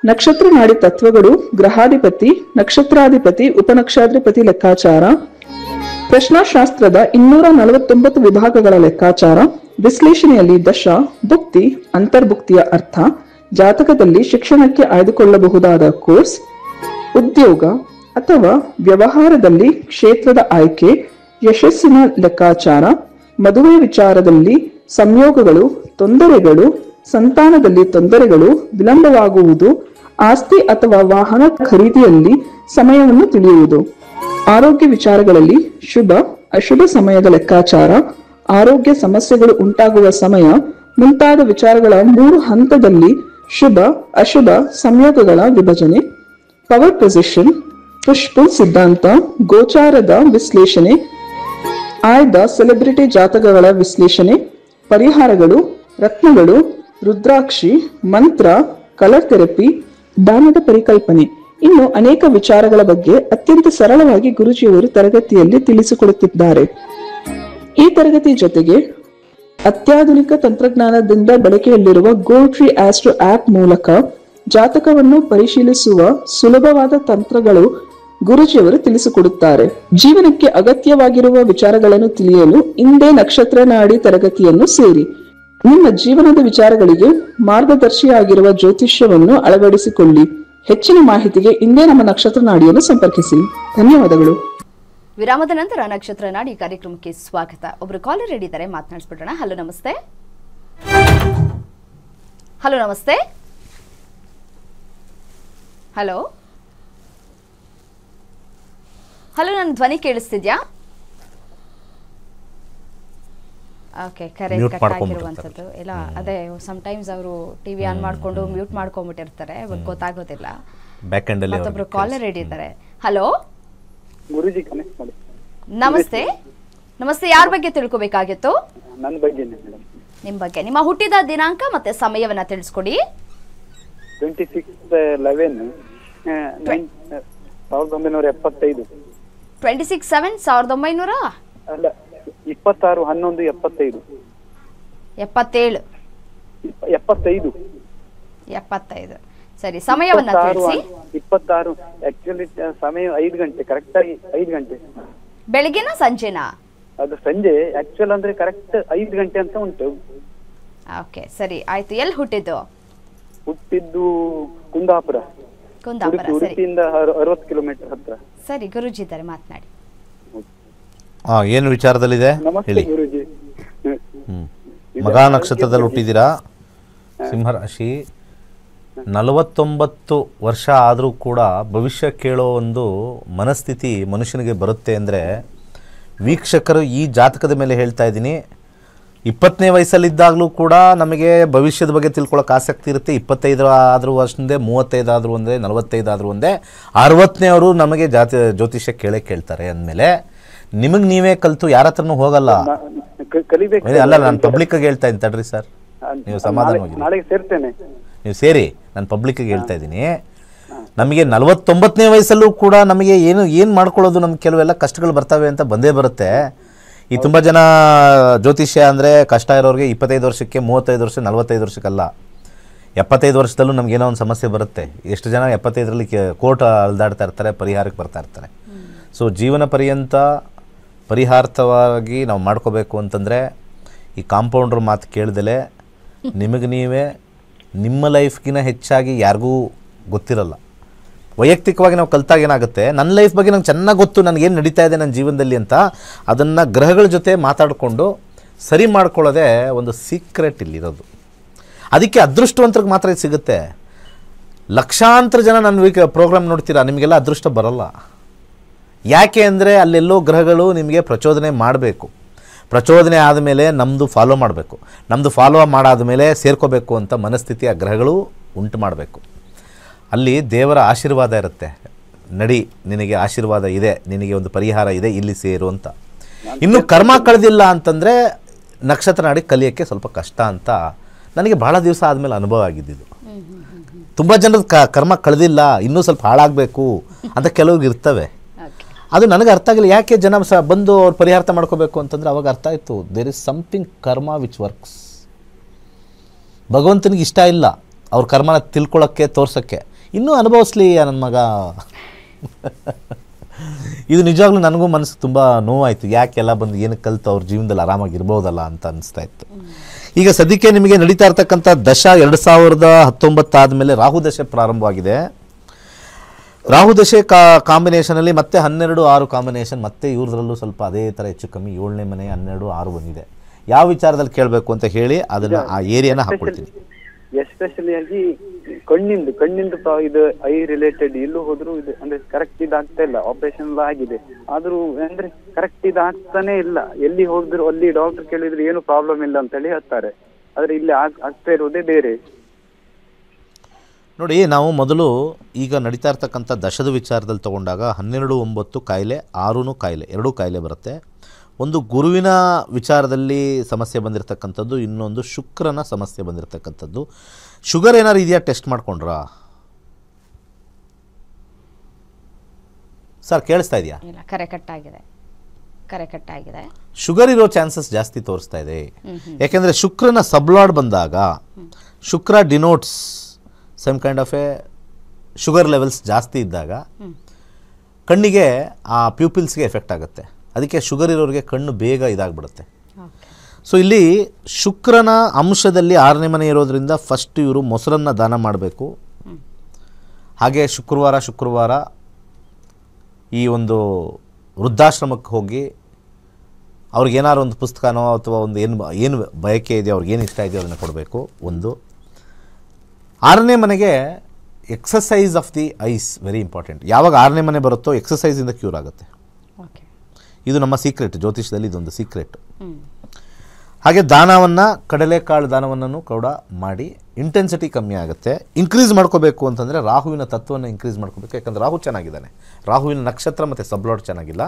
ನಕ್ಷತ್ರ ನಾಡಿ ತತ್ವಗಳು, ಗ್ರಹಾಧಿಪತಿ, ನಕ್ಷತ್ರಾಧಿಪತಿ, ಉಪನಕ್ಷಾಧಿಪತಿ ಲೆಕ್ಕಾಚಾರ, ಪ್ರಶ್ನಾಶಾಸ್ತ್ರದ 249 ವಿಭಾಗಗಳ ಲೆಕ್ಕಾಚಾರ, ವಿಶ್ಲೇಷಣೆಯಲ್ಲಿ ದಶ, ಭುಕ್ತಿ, ಅಂತರ್ಭುಕ್ತಿಯ ಅರ್ಥ, ಜಾತಕದಲ್ಲಿ ಶಿಕ್ಷಣಕ್ಕೆ ಆಯ್ದುಕೊಳ್ಳಬಹುದಾದ ಕೋರ್ಸ್, ಉದ್ಯೋಗ ಅಥವಾ ವ್ಯವಹಾರದಲ್ಲಿ ಕ್ಷೇತ್ರದ ಆಯ್ಕೆ, ಯಶಸ್ಸಿನ ಲೆಕ್ಕಾಚಾರ, ಮದುವೆ ವಿಚಾರದಲ್ಲಿ ಸಂಯೋಗಗಳು, ತೊಂದರೆಗಳು, ಸಂತಾನದಲ್ಲಿ ತೊಂದರೆಗಳು, ವಿಳಂಬವಾಗುವುದು, ಆಸ್ತಿ ಅಥವಾ ವಾಹನ ಖರೀದಿಯಲ್ಲಿ ಸಮಯವನ್ನು ತಿಳಿಯುವುದು, ಆರೋಗ್ಯ ವಿಚಾರಗಳಲ್ಲಿ ಶುಭ ಅಶುಭ ಸಮಯದ ಲೆಕ್ಕಾಚಾರ, ಆರೋಗ್ಯ ಸಮಸ್ಯೆಗಳು ಉಂಟಾಗುವ ಸಮಯ ಮುಂತಾದ ವಿಚಾರಗಳ 3 ಹಂತದಲ್ಲಿ ಶುಭ ಅಶುಭ ಸಂಯೋಗಗಳ ವಿಭಜನೆ, ಪವರ್ ಪೊಸಿಷನ್, ಪುಷ್ಪುಲ್ ಸಿದ್ಧಾಂತ, ಗೋಚಾರದ ವಿಶ್ಲೇಷಣೆ, ಆಯ್ದ ಸೆಲೆಬ್ರಿಟಿ ಜಾತಕಗಳ ವಿಶ್ಲೇಷಣೆ, ಪರಿಹಾರಗಳು, ರತ್ನಗಳು, ರುದ್ರಾಕ್ಷಿ, ಮಂತ್ರ, ಕಲರ್ ಥೆರಪಿ, ದಾನದ ಪರಿಕಲ್ಪನೆ, ಇನ್ನು ಅನೇಕ ವಿಚಾರಗಳ ಬಗ್ಗೆ ಅತ್ಯಂತ ಸರಳವಾಗಿ ಗುರುಜಿಯವರು ತರಗತಿಯಲ್ಲಿ ತಿಳಿಸಿಕೊಡುತ್ತಿದ್ದಾರೆ. ಈ ತರಗತಿ ಜೊತೆಗೆ ಅತ್ಯಾಧುನಿಕ ತಂತ್ರಜ್ಞಾನದಿಂದ ಬಳಕೆಯಲ್ಲಿರುವ ಗೋಲ್ಟ್ರಿ ಆಸ್ಟ್ರೋ ಆಪ್ ಮೂಲಕ ಜಾತಕವನ್ನು ಪರಿಶೀಲಿಸುವ ಸುಲಭವಾದ ತಂತ್ರಗಳು ಗುರುಜಿಯವರು ತಿಳಿಸಿಕೊಡುತ್ತಾರೆ. ಜೀವನಕ್ಕೆ ಅಗತ್ಯವಾಗಿರುವ ವಿಚಾರಗಳನ್ನು ತಿಳಿಯಲು ಇಂದೇ ನಕ್ಷತ್ರ ನಾಡಿ ತರಗತಿಯನ್ನು ಸೇರಿ ನಿಮ್ಮ ಜೀವನದ ವಿಚಾರಗಳಿಗೆ ಮಾರ್ಗದರ್ಶಿಯಾಗಿರುವ ಜ್ಯೋತಿಷ್ಯವನ್ನು ಅಳವಡಿಸಿಕೊಳ್ಳಿ. ಹೆಚ್ಚಿನ ಮಾಹಿತಿಗೆ ಇಂದೇ ನಮ್ಮ ನಕ್ಷತ್ರ ನಾಡಿಯನ್ನು ಸಂಪರ್ಕಿಸಿ. ಧನ್ಯವಾದಗಳು. ವಿರಾಮದ ನಂತರ ನಕ್ಷತ್ರ ನಾಡಿ ಕಾರ್ಯಕ್ರಮಕ್ಕೆ ಸ್ವಾಗತ. ಒಬ್ರು ಕಾಲರ್ ರೆಡಿ ಇದ್ದಾರೆ, ಮಾತನಾಡಿಸ್ಬಿಡೋಣ. ಹಲೋ ನಮಸ್ತೆ. ಹಲೋ ನಮಸ್ತೆ. ಹಲೋ ಹಲೋ, ನನ್ನ ಧ್ವನಿ ಕೇಳಿಸ್ತಿದ್ಯಾ? ಓಕೆ, ಕರೆ ಕಟ್ ಆಗಿರುವಂಥದ್ದು ಇಲ್ಲ. ಅದೇ ಸಮ್ಟೈಮ್ಸ್ ಅವರು ಟಿವಿ ಆನ್ ಮಾಡ್ಕೊಂಡು ಮ್ಯೂಟ್ ಮಾಡ್ಕೊಂಡ್ಬಿಟ್ಟಿರ್ತಾರೆ, ಗೊತ್ತಾಗೋದಿಲ್ಲ. ಮತ್ತೊಬ್ರು ಕಾಲರ್ ರೆಡಿ ಇದ್ದಾರೆ. ಹಲೋ ಗುರುಜಿ, ಕನೆಕ್ಟ್ ಮಾಡಿ. ನಮಸ್ತೆ. ನಮಸ್ತೆ, ಯಾರ ಬಗ್ಗೆ ತಿಳ್ಕೊಬೇಕಾಗಿತ್ತು? ನನ್ನ ಬಗ್ಗೆ ಮೇಡಮ್. ನಿಮ್ಮ ಬಗ್ಗೆ, ನಿಮ್ಮ ಹುಟ್ಟಿದ ದಿನಾಂಕ ಮತ್ತೆ ಸಮಯವನ್ನ ತಿಳಿಸ್ಕೊಡಿ. 26/11/1975. 26/7/1900 ಅಲ್ಲ, 26/11/75. 77. 75. ಸರಿ, ಸಮಯವನ್ನ ತಿಳಿಸಿ. 26 ಆಕ್ಚುಲಿ ಸಮಯ 5 ಗಂಟೆ, ಕರೆಕ್ಟ್ ಆಗಿ 5 ಗಂಟೆ. ಬೆಳಗ್ಗೆನಾ ಸಂಜೆನಾ? ಅದು ಸಂಜೆ, ಆಕ್ಚುಲ್ ಅಂದ್ರೆ ಕರೆಕ್ಟ್ 5 ಗಂಟೆ ಅಂತ ಉಂಟು. ಓಕೆ, ಸರಿ ಆಯ್ತು. ಎಲ್ಲಿ ಹುಟ್ಟಿದ್ದು? ಹುಟ್ಟಿದ್ದು ಕುಂದಾಪುರ. ಉಡುಪಿಯಿಂದ 60 ಕಿಲೋಮೀಟರ್ ಹತ್ರ. ಸರಿ, ಗುರುಜಿ ಇದ್ದಾರೆ, ಮಾತನಾಡಿ. ಏನು ವಿಚಾರದಲ್ಲಿದೆ? ನಮಸ್ತೆ ಗುರುಜಿ. ಮಗ ನಕ್ಷತ್ರದಲ್ಲಿ ಹುಟ್ಟಿದ್ದೀರಾ, ಸಿಂಹರಾಶಿ. 49 ವರ್ಷ ಆದರೂ ಕೂಡ ಭವಿಷ್ಯ ಕೇಳೋ ಒಂದು ಮನಸ್ಥಿತಿ ಮನುಷ್ಯನಿಗೆ ಬರುತ್ತೆ ಅಂದರೆ, ವೀಕ್ಷಕರು ಈ ಜಾತಕದ ಮೇಲೆ ಹೇಳ್ತಾ ಇದ್ದೀನಿ, 20ನೇ ವಯಸ್ಸಲ್ಲಿದ್ದಾಗಲೂ ಕೂಡ ನಮಗೆ ಭವಿಷ್ಯದ ಬಗ್ಗೆ ತಿಳ್ಕೊಳ್ಳೋಕೆ ಆಸಕ್ತಿ ಇರುತ್ತೆ. 25 ಆದರೂ ಒಂದೇ, 35 ಆದರೂ ಒಂದೇ, 45 ಆದರೂ ಒಂದೇ, 60ನೇವರು ನಮಗೆ ಜ್ಯೋತಿಷ್ಯ ಕೇಳ್ತಾರೆ ಅಂದಮೇಲೆ ನಿಮಗೆ ನೀವೇ ಕಲಿತು ಯಾರ ಹತ್ರನೂ ಹೋಗಲ್ಲ. ಕಲಿಬೇಕು ಅಲ್ಲ, ನಾನು ಪಬ್ಲಿಕ್ಗೆ ಹೇಳ್ತಾ ಇದ್ದೀನಿ ತಡ್ರಿ ಸರ್, ನೀವು ಸಮಾಧಾನವಾಗಿ ನಾಳೆಗೆ ಸೇರ್ತೇನೆ. ನೀವು ಸೇರಿ, ನಾನು ಪಬ್ಲಿಕ್ಗೆ ಹೇಳ್ತಾ ಇದ್ದೀನಿ. ನಮಗೆ 49ನೇ ವಯಸ್ಸಲ್ಲೂ ಕೂಡ ನಮಗೆ ಏನು ಮಾಡ್ಕೊಳ್ಳೋದು, ನಮ್ಗೆ ಕೆಲವೆಲ್ಲ ಕಷ್ಟಗಳು ಬರ್ತವೆ ಅಂತ ಬಂದೇ ಬರುತ್ತೆ. ಈ ತುಂಬ ಜನ ಜ್ಯೋತಿಷ್ಯ ಅಂದರೆ ಕಷ್ಟ ಇರೋರಿಗೆ 25 ವರ್ಷಕ್ಕೆ, 35 ವರ್ಷ, 45 ವರ್ಷಕ್ಕಲ್ಲ, 75 ವರ್ಷದಲ್ಲೂ ನಮಗೇನೋ ಒಂದು ಸಮಸ್ಯೆ ಬರುತ್ತೆ. ಎಷ್ಟು ಜನ 75ರಲ್ಲಿ ಕೋರ್ಟ್ ಅಲ್ದಾಡ್ತಾ ಇರ್ತಾರೆ, ಪರಿಹಾರಕ್ಕೆ ಬರ್ತಾ ಇರ್ತಾರೆ. ಸೊ ಜೀವನ ಪರ್ಯಂತ ಪರಿಹಾರ್ಥವಾಗಿ ನಾವು ಮಾಡ್ಕೋಬೇಕು ಅಂತಂದರೆ ಈ ಕಾಂಪೌಂಡ್ರ್ ಮಾತು ಕೇಳ್ದಲೆ ನಿಮಗೆ ನೀವೇ ನಿಮ್ಮ ಲೈಫ್ಗಿನ ಹೆಚ್ಚಾಗಿ ಯಾರಿಗೂ ಗೊತ್ತಿರಲ್ಲ. ವೈಯಕ್ತಿಕವಾಗಿ ನಾವು ಕಲಿತಾಗ ಏನಾಗುತ್ತೆ, ನನ್ನ ಲೈಫ್ ಬಗ್ಗೆ ನಂಗೆ ಚೆನ್ನಾಗಿ ಗೊತ್ತು, ನನಗೇನು ನಡೀತಾ ಇದೆ ನನ್ನ ಜೀವನದಲ್ಲಿ ಅಂತ, ಅದನ್ನು ಗ್ರಹಗಳ ಜೊತೆ ಮಾತಾಡಿಕೊಂಡು ಸರಿ ಮಾಡ್ಕೊಳ್ಳೋದೇ ಒಂದು ಸೀಕ್ರೆಟ್ ಇಲ್ಲಿರೋದು. ಅದಕ್ಕೆ ಅದೃಷ್ಟವಂತರಿಗೆ ಮಾತ್ರ ಇದು ಸಿಗುತ್ತೆ. ಲಕ್ಷಾಂತರ ಜನ ನನ್ನ ಪ್ರೋಗ್ರಾಮ್ ನೋಡ್ತೀರಾ, ನಿಮಗೆಲ್ಲ ಅದೃಷ್ಟ ಬರೋಲ್ಲ. ಯಾಕೆ ಅಂದರೆ ಅಲ್ಲೆಲ್ಲೋ ಗ್ರಹಗಳು ನಿಮಗೆ ಪ್ರಚೋದನೆ ಮಾಡಬೇಕು. ಪ್ರಚೋದನೆ ಆದಮೇಲೆ ನಮ್ಮದು ಫಾಲೋ ಮಾಡಬೇಕು, ನಮ್ಮದು ಫಾಲೋ ಮಾಡಾದಮೇಲೆ ಸೇರ್ಕೋಬೇಕು ಅಂತ ಮನಸ್ಥಿತಿ ಆ ಗ್ರಹಗಳು ಉಂಟು ಮಾಡಬೇಕು. ಅಲ್ಲಿ ದೇವರ ಆಶೀರ್ವಾದ ಇರುತ್ತೆ, ನಡಿ ನಿನಗೆ ಆಶೀರ್ವಾದ ಇದೆ, ನಿನಗೆ ಒಂದು ಪರಿಹಾರ ಇದೆ, ಇಲ್ಲಿ ಸೇರು ಅಂತ. ಇನ್ನು ಕರ್ಮ ಕಳೆದಿಲ್ಲ ಅಂತಂದರೆ ನಕ್ಷತ್ರ ನಾಡಿ ಕಲಿಯೋಕ್ಕೆ ಸ್ವಲ್ಪ ಕಷ್ಟ ಅಂತ ನನಗೆ ಭಾಳ ದಿವಸ ಆದಮೇಲೆ ಅನುಭವ ಆಗಿದ್ದಿದ್ದು. ತುಂಬ ಜನದ ಕರ್ಮ ಕಳೆದಿಲ್ಲ, ಇನ್ನೂ ಸ್ವಲ್ಪ ಹಾಳಾಗಬೇಕು ಅಂತ ಕೆಲವ್ರಿಗೆ ಇರ್ತವೆ. ಅದು ನನಗೆ ಅರ್ಥ ಆಗಿಲ್ಲ, ಯಾಕೆ ಜನ ಬಂದು ಅವ್ರು ಪರಿಹಾರ ಮಾಡ್ಕೋಬೇಕು ಅಂತಂದರೆ ಅವಾಗ ಅರ್ಥ ಆಯಿತು, ದೇರ್ ಇಸ್ ಸಮಥಿಂಗ್ ಕರ್ಮ ವಿಚ್ ವರ್ಕ್ಸ್. ಭಗವಂತನಿಗೆ ಇಷ್ಟ ಇಲ್ಲ ಅವ್ರ ಕರ್ಮನ ತಿಳ್ಕೊಳ್ಳೋಕ್ಕೆ, ತೋರ್ಸೋಕ್ಕೆ. ಇನ್ನೂ ಅನುಭವಿಸ್ಲಿ ನನ್ನ ಮಗ. ಇದು ನಿಜವಾಗ್ಲೂ ನನಗೂ ಮನಸ್ಸು ತುಂಬ ನೋವಾಯಿತು, ಯಾಕೆಲ್ಲ ಬಂದು ಏನಕ್ಕೆ ಕಲಿತು ಅವ್ರ ಜೀವನದಲ್ಲಿ ಆರಾಮಾಗಿರ್ಬೋದಲ್ಲ ಅಂತ ಅನಿಸ್ತಾ ಇತ್ತು. ಈಗ ಸದ್ಯಕ್ಕೆ ನಿಮಗೆ ನಡೀತಾ ಇರ್ತಕ್ಕಂಥ ದಶ 2019 ಆದಮೇಲೆ ರಾಹು ದಶೆ ಪ್ರಾರಂಭವಾಗಿದೆ. ರಾಹು ದಶೆ ಕಾಂಬಿನೇಷನಲ್ಲಿ ಮತ್ತೆ 12-6 ಕಾಂಬಿನೇಷನ್, ಮತ್ತೆ ಇವ್ರದ್ರಲ್ಲೂ ಸ್ವಲ್ಪ ಅದೇ ಥರ ಹೆಚ್ಚು ಕಮ್ಮಿ 7ನೇ ಮನೆ 12-6 ಬಂದಿದೆ. ಯಾವ ವಿಚಾರದಲ್ಲಿ ಕೇಳಬೇಕು ಅಂತ ಹೇಳಿ ಅದನ್ನು ಆ ಏರಿಯಾನ ಹಾಕ್ಕೊಳ್ತೀನಿ. ಎಸ್ಪೆಷಲಿ ಆಗಿ ಕಣ್ಣಿಂದು ಇದು ಐ ರಿಲೇಟೆಡ್ ಎಲ್ಲೂ ಹೋದ್ರು ಇದು ಅಂದ್ರೆ ಕರೆಕ್ಟ್ ಇದಾಗ್ತಾ ಇಲ್ಲ. ಆಪರೇಷನ್ ಎಲ್ಲ ಆಗಿದೆ, ಆದ್ರೂ ಅಂದ್ರೆ ಕರೆಕ್ಟ್ ಇದಾಗ್ತಾನೆ ಇಲ್ಲ. ಎಲ್ಲಿ ಹೋದ್ರು ಅಲ್ಲಿ ಡಾಕ್ಟರ್ ಕೇಳಿದ್ರೆ ಏನು ಪ್ರಾಬ್ಲಮ್ ಇಲ್ಲ ಅಂತ ಹೇಳಿ ಹೇಳ್ತಾರೆ, ಆದ್ರೆ ಇಲ್ಲಿ ಆಗ್ತಾ ಇರೋದೇ ಬೇರೆ. ನೋಡಿ, ನಾವು ಮೊದಲು ಈಗ ನಡೀತಾ ಇರ್ತಕ್ಕಂಥ ದಶದ ವಿಚಾರದಲ್ಲಿ ತೊಗೊಂಡಾಗ 12-9 ಕಾಯಿಲೆ, 6 ಕಾಯಿಲೆ, 2 ಕಾಯಿಲೆ ಬರುತ್ತೆ. ಒಂದು ಗುರುವಿನ ವಿಚಾರದಲ್ಲಿ ಸಮಸ್ಯೆ ಬಂದಿರತಕ್ಕಂಥದ್ದು, ಇನ್ನೊಂದು ಶುಕ್ರನ ಸಮಸ್ಯೆ ಬಂದಿರತಕ್ಕಂಥದ್ದು. ಶುಗರ್ ಏನಾರು ಇದೆಯಾ, ಟೆಸ್ಟ್ ಮಾಡ್ಕೊಂಡ್ರಾ ಸರ್? ಕೇಳಿಸ್ತಾ ಇದೆಯಾ? ಇಲ್ಲ, ಕರೆ ಕಟ್ಟಾಗಿದೆ. ಶುಗರ್ ಇರೋ ಚಾನ್ಸಸ್ ಜಾಸ್ತಿ ತೋರಿಸ್ತಾ ಇದೆ. ಯಾಕೆಂದರೆ ಶುಕ್ರನ ಸಬ್ಲಾಡ್ ಬಂದಾಗ Shukra denotes some kind of a sugar levels ಜಾಸ್ತಿ ಇದ್ದಾಗ ಕಣ್ಣಿಗೆ ಆ ಪ್ಯೂಪಿಲ್ಸ್ಗೆ ಎಫೆಕ್ಟ್ ಆಗುತ್ತೆ. ಅದಕ್ಕೆ ಶುಗರ್ ಇರೋರಿಗೆ ಕಣ್ಣು ಬೇಗ ಇದಾಗ್ಬಿಡುತ್ತೆ. ಸೊ ಇಲ್ಲಿ ಶುಕ್ರನ ಅಂಶದಲ್ಲಿ 6ನೇ ಮನೆ ಇರೋದ್ರಿಂದ ಫಸ್ಟ್ ಇವರು ಮೊಸರನ್ನು ದಾನ ಮಾಡಬೇಕು. ಹಾಗೆ ಶುಕ್ರವಾರ ಈ ಒಂದು ವೃದ್ಧಾಶ್ರಮಕ್ಕೆ ಹೋಗಿ ಅವ್ರಿಗೇನಾದ್ರು ಒಂದು ಪುಸ್ತಕನೋ ಅಥವಾ ಒಂದು ಏನು ಬಯಕೆ ಇದೆಯೋ, ಅವ್ರಿಗೇನು ಇಷ್ಟ ಇದೆಯೋ ಅದನ್ನು ಕೊಡಬೇಕು. ಒಂದು 6ನೇ ಮನೆಗೆ exercise of the eyes very important. ಯಾವಾಗ 6ನೇ ಮನೆ ಬರುತ್ತೋ ಎಕ್ಸಸೈಸಿಂದ ಕ್ಯೂರ್ ಆಗುತ್ತೆ. ಇದು ನಮ್ಮ ಸೀಕ್ರೆಟ್, ಜ್ಯೋತಿಷದಲ್ಲಿ ಇದೊಂದು ಸೀಕ್ರೆಟ್. ಹಾಗೆ ದಾನವನ್ನು, ಕಡಲೆಕಾಳು ದಾನವನ್ನು ಕೂಡ ಮಾಡಿ ಇಂಟೆನ್ಸಿಟಿ ಕಮ್ಮಿ ಆಗುತ್ತೆ. ಇನ್ಕ್ರೀಸ್ ಮಾಡ್ಕೋಬೇಕು ಅಂತಂದರೆ ರಾಹುವಿನ ತತ್ವವನ್ನು ಇನ್ಕ್ರೀಸ್ ಮಾಡ್ಕೋಬೇಕು. ಯಾಕಂದರೆ ರಾಹು ಚೆನ್ನಾಗಿದ್ದಾನೆ, ರಾಹುವಿನ ನಕ್ಷತ್ರ ಮತ್ತು ಸಬ್ಲಾಡ್ ಚೆನ್ನಾಗಿಲ್ಲ.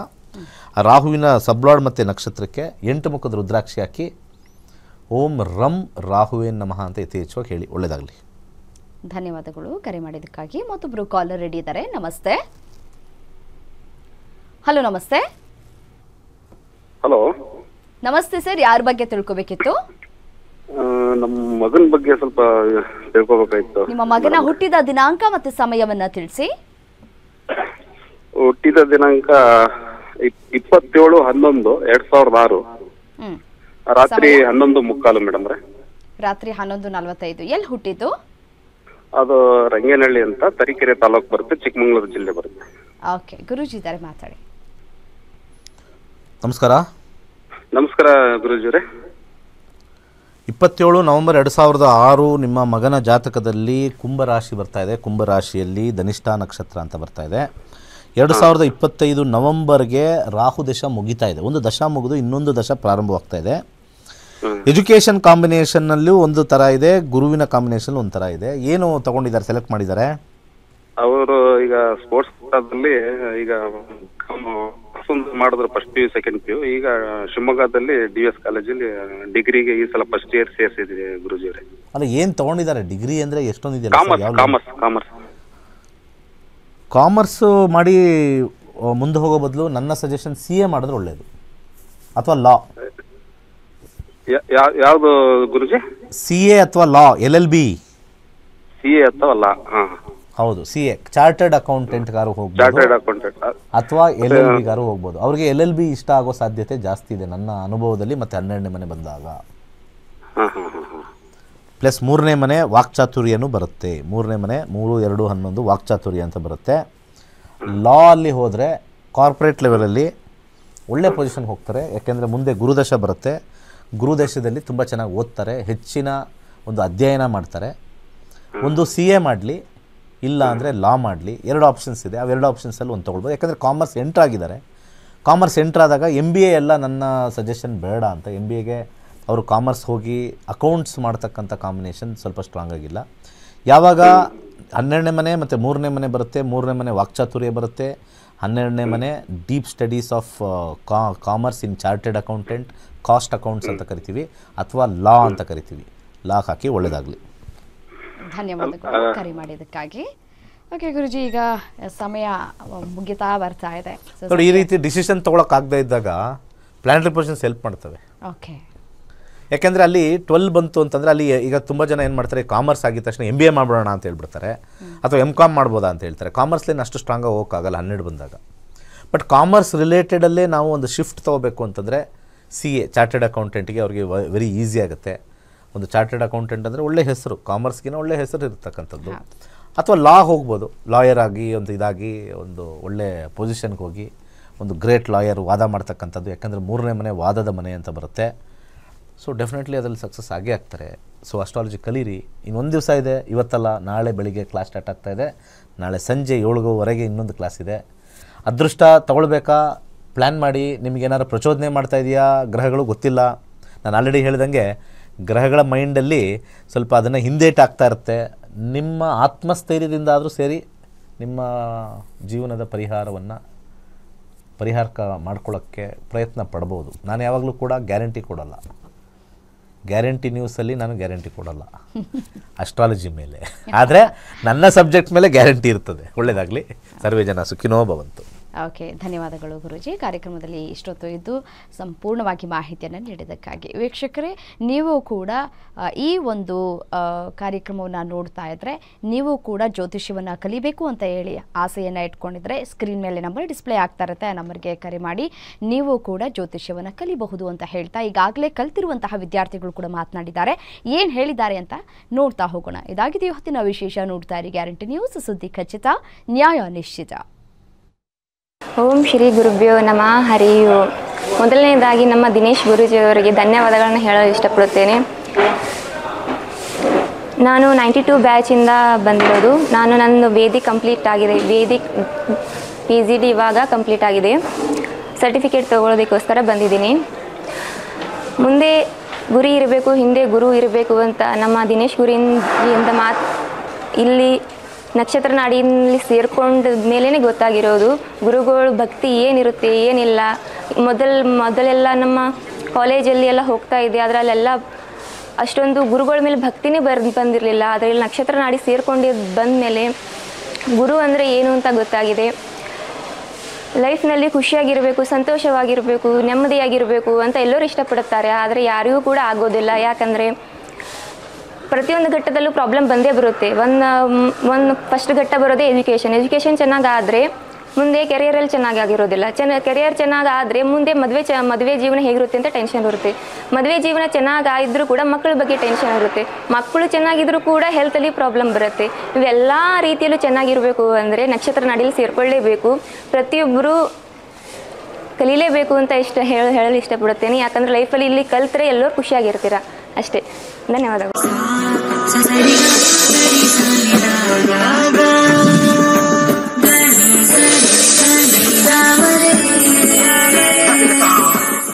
ಆ ರಾಹುವಿನ ಸಬ್ಲಾಡ್ ಮತ್ತು ನಕ್ಷತ್ರಕ್ಕೆ 8 ಮುಖದ ರುದ್ರಾಕ್ಷಿ ಹಾಕಿ ಓಂ ರಂ ರಾಹುವೇ ನಮಃ ಅಂತ ಯಥೇಚ್ಛವಾಗಿ ಹೇಳಿ. ಒಳ್ಳೆಯದಾಗಲಿ. ಧನ್ಯವಾದಗಳು ಕರೆ ಮಾಡಿದ್ದಕ್ಕಾಗಿ. ಮತ್ತೊಬ್ಬರು ಕಾಲರ್ ರೆಡಿ ಇದ್ದಾರೆ. ನಮಸ್ತೆ. ಹಲೋ, ನಮಸ್ತೆ. ಹಲೋ, ನಮಸ್ತೆ ಸರ್, ಯಾರ ಬಗ್ಗೆ ತಿಳ್ಕೊಬೇಕಿತ್ತು? ನಮ್ಮ ಮಗನ ಬಗ್ಗೆ ಸ್ವಲ್ಪ ತಿಳ್ಕೊಬೇಕಾಯ್ತು. ನಿಮ್ಮ ಮಗನ ಹುಟ್ಟಿದ ದಿನಾಂಕ ಮತ್ತು ಸಮಯವನ್ನ ತಿಳಿಸಿ. ಹುಟ್ಟಿದ ದಿನಾಂಕ 27/11/2006, ರಾತ್ರಿ 11:15 ಮೇಡಮ್. ರಾತ್ರಿ 11:45. ಎಲ್ಲಿ ಹುಟ್ಟಿದ್ದು? ಅದು ರಂಗೇನಹಳ್ಳಿ ಅಂತ, ತರೀಕೆರೆ ತಾಲೂಕು ಬರುತ್ತೆ, ಚಿಕ್ಕಮಗಳೂರು ಜಿಲ್ಲೆ ಬರುತ್ತೆ. ಓಕೆ, ಗುರೂಜಿ ಇದ್ದಾರೆ, ಮಾತಾಡಿ. ನಮಸ್ಕಾರ. ನಮಸ್ಕಾರ ಗುರೂಜಿಯವರೇ. 27 ನವೆಂಬರ್ 2006 ನಿಮ್ಮ ಮಗನ ಜಾತಕದಲ್ಲಿ ಕುಂಭರಾಶಿ ಬರ್ತಾ ಇದೆ. ಕುಂಭರಾಶಿಯಲ್ಲಿ ಧನಿಷ್ಠಾ ನಕ್ಷತ್ರ ಅಂತ ಬರ್ತಾ ಇದೆ. 2025 ನವೆಂಬರ್ಗೆ ರಾಹು ದಶ ಮುಗಿತಾ ಇದೆ. ಒಂದು ದಶ ಮುಗಿದು ಇನ್ನೊಂದು ದಶ ಪ್ರಾರಂಭವಾಗ್ತಾ ಇದೆ. ಎಜುಕೇಷನ್ ಕಾಂಬಿನೇಷನ್ನಲ್ಲೂ ಒಂದು ಥರ ಇದೆ, ಗುರುವಿನ ಕಾಂಬಿನೇಷನ್ ಒಂದು ಥರ ಇದೆ. ಏನು ತಗೊಂಡಿದ್ದಾರೆ, ಸೆಲೆಕ್ಟ್ ಮಾಡಿದ್ದಾರೆ? ಅವರು ಈಗ ಸ್ಪೋರ್ಟ್ಸ್ ಕೋಟಾದಲ್ಲಿ ಈಗ ಮಾಡಿದ್ರು ಫಸ್ಟ್ PU ಸೆಕೆಂಡ್ PU. ಈಗ ಶಿವಮೊಗ್ಗದಲ್ಲಿ DVS ಕಾಲೇಜಲ್ಲಿ ಡಿಗ್ರಿಗೆ ಈ ಸಲ ಫಸ್ಟ್ ಇಯರ್ ಸೇರಿಸಿದ್ರಿ ಗುರುಜಿ ಅವರೇ. ಅಲ್ಲ, ಏನು ತಗೊಂಡಿದ್ದಾರೆ? ಡಿಗ್ರಿ ಅಂದರೆ ಎಷ್ಟೊಂದಿದೆ? ಕಾಮರ್ಸ್ ಮಾಡಿ ಮುಂದೆ ಹೋಗೋ ಬದಲು ನನ್ನ ಸಜೆಷನ್ CA ಮಾಡಿದ್ರೆ ಒಳ್ಳೆಯದು, ಅಥವಾ ಲಾ. ಯಾವುದು ಗುರುಜಿ? CA ಅಥವಾ ಲಾ, LLB. CA ಅಥವಾ ಲಾ? ಹೌದು, CA ಚಾರ್ಟರ್ಡ್ ಅಕೌಂಟೆಂಟ್ಗಾರು ಹೋಗ್ಬೋದು, ಅಥವಾ LLBಗಾರು ಹೋಗ್ಬೋದು. ಅವ್ರಿಗೆ LLB ಇಷ್ಟ ಆಗೋ ಸಾಧ್ಯತೆ ಜಾಸ್ತಿ ಇದೆ ನನ್ನ ಅನುಭವದಲ್ಲಿ. ಮತ್ತು 12ನೇ ಮನೆ ಬಂದಾಗ ಪ್ಲಸ್ 3ನೇ ಮನೆ ವಾಕ್ಚಾತುರ್ಯನೂ ಬರುತ್ತೆ. 3ನೇ ಮನೆ 3, 2, 11 ವಾಕ್ಚಾತುರ್ಯ ಅಂತ ಬರುತ್ತೆ. ಲಾ ಅಲ್ಲಿ ಹೋದರೆ ಕಾರ್ಪೊರೇಟ್ ಲೆವೆಲಲ್ಲಿ ಒಳ್ಳೆ ಪೊಸಿಷನ್ಗೆ ಹೋಗ್ತಾರೆ, ಯಾಕೆಂದರೆ ಮುಂದೆ ಗುರುದಶ ಬರುತ್ತೆ. ಗುರುದಶದಲ್ಲಿ ತುಂಬ ಚೆನ್ನಾಗಿ ಓದ್ತಾರೆ, ಹೆಚ್ಚಿನ ಒಂದು ಅಧ್ಯಯನ ಮಾಡ್ತಾರೆ. ಒಂದು CA ಮಾಡಲಿ, ಇಲ್ಲ ಅಂದರೆ ಲಾ ಮಾಡಲಿ, 2 ಆಪ್ಷನ್ಸ್ ಇದೆ. ಅವೆರಡು ಆಪ್ಷನ್ಸಲ್ಲಿ ಒಂದು ತೊಗೊಳ್ಬೋದು. ಯಾಕಂದರೆ ಕಾಮರ್ಸ್ ಎಂಟ್ರಾಗಿದ್ದಾರೆ. ಕಾಮರ್ಸ್ ಎಂಟ್ರಾದಾಗ MBA ಎಲ್ಲ ನನ್ನ ಸಜೆಷನ್ ಬೇಡ ಅಂತ. MBAಗೆ ಅವರು ಕಾಮರ್ಸ್ ಹೋಗಿ ಅಕೌಂಟ್ಸ್ ಮಾಡ್ತಕ್ಕಂಥ ಕಾಂಬಿನೇಷನ್ ಸ್ವಲ್ಪ ಸ್ಟ್ರಾಂಗ್ ಆಗಿಲ್ಲ. ಯಾವಾಗ 12ನೇ ಮನೆ ಮತ್ತು 3ನೇ ಮನೆ ಬರುತ್ತೆ, 3ನೇ ಮನೆ ವಾಕ್ಚಾತುರ್ಯ ಬರುತ್ತೆ, 12ನೇ ಮನೆ deep studies of commerce in chartered accountant, cost accounts ಅಂತ ಕರಿತೀವಿ, ಅಥವಾ ಲಾ ಅಂತ ಕರಿತೀವಿ. ಲಾ ಹಾಕಿ ಒಳ್ಳೆಯದಾಗಲಿ. ಧನ್ಯವಾದಗಳು ಕರೆ ಮಾಡಿದ್ದಕ್ಕಾಗಿ. ಓಕೆ ಗುರುಜಿ, ಈಗ ಸಮಯ ಮುಗಿತಾ ಬರ್ತಾ ಇದೆ. ನೋಡಿ, ಈ ರೀತಿ ಡಿಸಿಷನ್ ತೊಗೊಳಕ್ಕಾಗದೇ ಇದ್ದಾಗ ಪ್ಲಾನೆಟರಿ ಪೊಸಿಷನ್ಸ್ ಹೆಲ್ಪ್ ಮಾಡ್ತವೆ. ಓಕೆ, ಯಾಕೆಂದರೆ ಅಲ್ಲಿ 12 ಬಂತು ಅಂತಂದರೆ ಅಲ್ಲಿ ಈಗ ತುಂಬ ಜನ ಏನು ಮಾಡ್ತಾರೆ, ಕಾಮರ್ಸ್ ಆಗಿದ ತಕ್ಷಣ MBA ಮಾಡ್ಬಿಡೋಣ ಅಂತ ಹೇಳ್ಬಿಡ್ತಾರೆ, ಅಥವಾ MCOM ಮಾಡ್ಬೋದಾ ಅಂತ ಹೇಳ್ತಾರೆ. ಕಾಮರ್ಸ್ಲೇನು ಅಷ್ಟು ಸ್ಟ್ರಾಂಗಾಗಿ ಹೋಗೋಕ್ಕಾಗಲ್ಲ 12 ಬಂದಾಗ. ಬಟ್ ಕಾಮರ್ಸ್ ರಿಲೇಟೆಡಲ್ಲೇ ನಾವು ಒಂದು ಶಿಫ್ಟ್ ತೊಗೋಬೇಕು ಅಂತಂದರೆ CA ಚಾರ್ಟೆಡ್ ಅಕೌಂಟೆಂಟಿಗೆ ಅವ್ರಿಗೆ ವೆರಿ ಈಸಿ ಆಗುತ್ತೆ. ಒಂದು ಚಾರ್ಟೆಡ್ ಅಕೌಂಟೆಂಟ್ ಅಂದರೆ ಒಳ್ಳೆ ಹೆಸರು, ಕಾಮರ್ಸ್ಗಿನ ಒಳ್ಳೆ ಹೆಸರು ಇರತಕ್ಕಂಥದ್ದು. ಅಥವಾ ಲಾ ಹೋಗ್ಬೋದು, ಲಾಯರ್ ಆಗಿ ಒಂದು ಇದಾಗಿ ಒಂದು ಒಳ್ಳೆ ಪೊಸಿಷನ್ಗೆ ಹೋಗಿ ಒಂದು ಗ್ರೇಟ್ ಲಾಯರ್ ವಾದ ಮಾಡ್ತಕ್ಕಂಥದ್ದು. ಯಾಕಂದರೆ 3ನೇ ಮನೆ ವಾದದ ಮನೆ ಅಂತ ಬರುತ್ತೆ. ಸೊ ಡೆಫಿನೆಟ್ಲಿ ಅದರಲ್ಲಿ ಸಕ್ಸಸ್ ಆಗೇ ಆಗ್ತಾರೆ. ಸೊ ಅಸ್ಟ್ರಾಲಜಿ ಕಲೀರಿ. ಇನ್ನೊಂದು ದಿವಸ ಇದೆ, ಇವತ್ತಲ್ಲ ನಾಳೆ ಬೆಳಿಗ್ಗೆ ಕ್ಲಾಸ್ ಸ್ಟಾರ್ಟ್ ಆಗ್ತಾಯಿದೆ. ನಾಳೆ ಸಂಜೆ 7:00ವರೆಗೆ ಇನ್ನೊಂದು ಕ್ಲಾಸ್ ಇದೆ. ಅದೃಷ್ಟ ತಗೊಳ್ಬೇಕಾ, ಪ್ಲ್ಯಾನ್ ಮಾಡಿ. ನಿಮಗೇನಾದ್ರು ಪ್ರಚೋದನೆ ಮಾಡ್ತಾ ಇದೆಯಾ ಗ್ರಹಗಳು ಗೊತ್ತಿಲ್ಲ. ನಾನು ಆಲ್ರೆಡಿ ಹೇಳ್ದಂಗೆ ಗ್ರಹಗಳ ಮೈಂಡಲ್ಲಿ ಸ್ವಲ್ಪ ಅದನ್ನು ಹಿಂದೇಟ್ ಆಗ್ತಾ ಇರುತ್ತೆ. ನಿಮ್ಮ ಆತ್ಮಸ್ಥೈರ್ಯದಿಂದ ಆದರೂ ಸೇರಿ ನಿಮ್ಮ ಜೀವನದ ಪರಿಹಾರ ಮಾಡ್ಕೊಳ್ಳೋಕ್ಕೆ ಪ್ರಯತ್ನ ಪಡ್ಬೋದು. ನಾನು ಯಾವಾಗಲೂ ಕೂಡ ಗ್ಯಾರಂಟಿ ಕೊಡೋಲ್ಲ. ಗ್ಯಾರಂಟಿ ನ್ಯೂಸಲ್ಲಿ ನಾನು ಗ್ಯಾರಂಟಿ ಕೊಡೋಲ್ಲ ಅಸ್ಟ್ರಾಲಜಿ ಮೇಲೆ. ಆದರೆ ನನ್ನ ಸಬ್ಜೆಕ್ಟ್ ಮೇಲೆ ಗ್ಯಾರಂಟಿ ಇರ್ತದೆ. ಒಳ್ಳೆಯದಾಗಲಿ. ಸರ್ವೇ ಜನ ಸುಖಿನೋ ಭವಂತು. ಓಕೆ, ಧನ್ಯವಾದಗಳು ಗುರುಜಿ. ಕಾರ್ಯಕ್ರಮದಲ್ಲಿ ಇಷ್ಟೊತ್ತು ಇದ್ದು ಸಂಪೂರ್ಣವಾಗಿ ಮಾಹಿತಿಯನ್ನು ನೀಡಿದ್ದಕ್ಕಾಗಿ. ವೀಕ್ಷಕರೇ, ನೀವು ಕೂಡ ಈ ಒಂದು ಕಾರ್ಯಕ್ರಮವನ್ನು ನೋಡ್ತಾ ಇದ್ದರೆ ನೀವು ಕೂಡ ಜ್ಯೋತಿಷ್ಯವನ್ನು ಕಲಿಬೇಕು ಅಂತ ಹೇಳಿ ಆಸೆಯನ್ನು ಇಟ್ಕೊಂಡಿದ್ರೆ ಸ್ಕ್ರೀನ್ ಮೇಲೆ ನಂಬರ್ ಡಿಸ್ಪ್ಲೇ ಆಗ್ತಾ ಇರುತ್ತೆ. ಆ ನಂಬರ್ಗೆ ಕರೆ ಮಾಡಿ ನೀವು ಕೂಡ ಜ್ಯೋತಿಷ್ಯವನ್ನು ಕಲಿಬಹುದು ಅಂತ ಹೇಳ್ತಾ, ಈಗಾಗಲೇ ಕಲ್ತಿರುವಂತಹ ವಿದ್ಯಾರ್ಥಿಗಳು ಕೂಡ ಮಾತನಾಡಿದ್ದಾರೆ. ಏನು ಹೇಳಿದ್ದಾರೆ ಅಂತ ನೋಡ್ತಾ ಹೋಗೋಣ. ಇದಾಗಿದೆ ಇವತ್ತಿನ ವಿಶೇಷ. ನೋಡ್ತಾ ಇರಿ ಗ್ಯಾರಂಟಿ ನ್ಯೂಸ್, ಸುದ್ದಿ ಖಚಿತ, ನ್ಯಾಯ ನಿಶ್ಚಿತ. ಓಂ ಶ್ರೀ ಗುರುಭ್ಯೋ ನಮಃ. ಹರಿ ಓಂ. ಮೊದಲನೇದಾಗಿ ನಮ್ಮ ದಿನೇಶ್ ಗುರೂಜಿಯವರಿಗೆ ಧನ್ಯವಾದಗಳನ್ನು ಹೇಳಲು ಇಷ್ಟಪಡುತ್ತೇನೆ. ನಾನು 92 ಬ್ಯಾಚಿಂದ ಬಂದಿರೋದು. ನನ್ನ ವೇದಿಕ್ ಕಂಪ್ಲೀಟ್ ಆಗಿದೆ. ವೇದಿಕ್ PGD ಇವಾಗ ಕಂಪ್ಲೀಟ್ ಆಗಿದೆ. ಸರ್ಟಿಫಿಕೇಟ್ ತೊಗೊಳ್ಳೋದಕ್ಕೋಸ್ಕರ ಬಂದಿದ್ದೀನಿ. ಮುಂದೆ ಗುರಿ ಇರಬೇಕು, ಹಿಂದೆ ಗುರು ಇರಬೇಕು ಅಂತ ನಮ್ಮ ದಿನೇಶ್ ಗುರುಜಿಯಿಂದ ಇಲ್ಲಿ ನಕ್ಷತ್ರ ನಾಡಿನಲ್ಲಿ ಸೇರ್ಕೊಂಡ ಮೇಲೇ ಗೊತ್ತಾಗಿರೋದು ಗುರುಗಳು ಭಕ್ತಿ ಏನಿರುತ್ತೆ ಏನಿಲ್ಲ. ಮೊದಲೆಲ್ಲ ನಮ್ಮ ಕಾಲೇಜಲ್ಲಿ ಎಲ್ಲ ಹೋಗ್ತಾ ಇದೆ, ಅದರಲ್ಲೆಲ್ಲ ಅಷ್ಟೊಂದು ಗುರುಗಳ ಮೇಲೆ ಭಕ್ತಿನೇ ಬಂದಿರಲಿಲ್ಲ. ಅದರಲ್ಲಿ ನಕ್ಷತ್ರ ನಾಡಿ ಸೇರ್ಕೊಂಡು ಬಂದ ಮೇಲೆ ಗುರು ಅಂದರೆ ಏನು ಅಂತ ಗೊತ್ತಾಗಿದೆ. ಲೈಫ್ನಲ್ಲಿ ಖುಷಿಯಾಗಿರಬೇಕು, ಸಂತೋಷವಾಗಿರಬೇಕು, ನೆಮ್ಮದಿಯಾಗಿರಬೇಕು ಅಂತ ಎಲ್ಲರೂ ಇಷ್ಟಪಡುತ್ತಾರೆ. ಆದರೆ ಯಾರಿಗೂ ಕೂಡ ಆಗೋದಿಲ್ಲ. ಯಾಕಂದರೆ ಪ್ರತಿಯೊಂದು ಘಟ್ಟದಲ್ಲೂ ಪ್ರಾಬ್ಲಮ್ ಬಂದೇ ಬರುತ್ತೆ. ಒಂದು ಫಸ್ಟ್ ಘಟ್ಟ ಬರೋದೇ ಎಜುಕೇಷನ್ ಚೆನ್ನಾಗಾದರೆ ಮುಂದೆ ಕೆರಿಯರಲ್ಲಿ ಚೆನ್ನಾಗಿರೋದಿಲ್ಲ. ಕೆರಿಯರ್ ಚೆನ್ನಾಗಾದರೆ ಮುಂದೆ ಮದುವೆ ಜೀವನ ಹೇಗಿರುತ್ತೆ ಅಂತ ಟೆನ್ಷನ್ ಇರುತ್ತೆ. ಮದುವೆ ಜೀವನ ಚೆನ್ನಾಗಾಯಿದ್ರೂ ಕೂಡ ಮಕ್ಕಳ ಬಗ್ಗೆ ಟೆನ್ಷನ್ ಇರುತ್ತೆ. ಮಕ್ಕಳು ಚೆನ್ನಾಗಿದ್ರೂ ಕೂಡ ಹೆಲ್ತಲ್ಲಿ ಪ್ರಾಬ್ಲಮ್ ಬರುತ್ತೆ. ಇವೆಲ್ಲ ರೀತಿಯಲ್ಲೂ ಚೆನ್ನಾಗಿರಬೇಕು ಅಂದರೆ ನಕ್ಷತ್ರ ನಾಡಿಯಲ್ಲಿ ಸೇರಿಕೊಳ್ಳೇಬೇಕು. ಪ್ರತಿಯೊಬ್ಬರು ಕಲೀಲೇಬೇಕು ಅಂತ ಹೇಳಲು ಇಷ್ಟಪಡುತ್ತೇನೆ. ಯಾಕಂದರೆ ಲೈಫಲ್ಲಿ ಇಲ್ಲಿ ಕಲ್ತ್ರೆ ಎಲ್ಲರೂ ಖುಷಿಯಾಗಿರ್ತೀರ ಅಷ್ಟೇ. ಧನ್ಯವಾದಗಳು.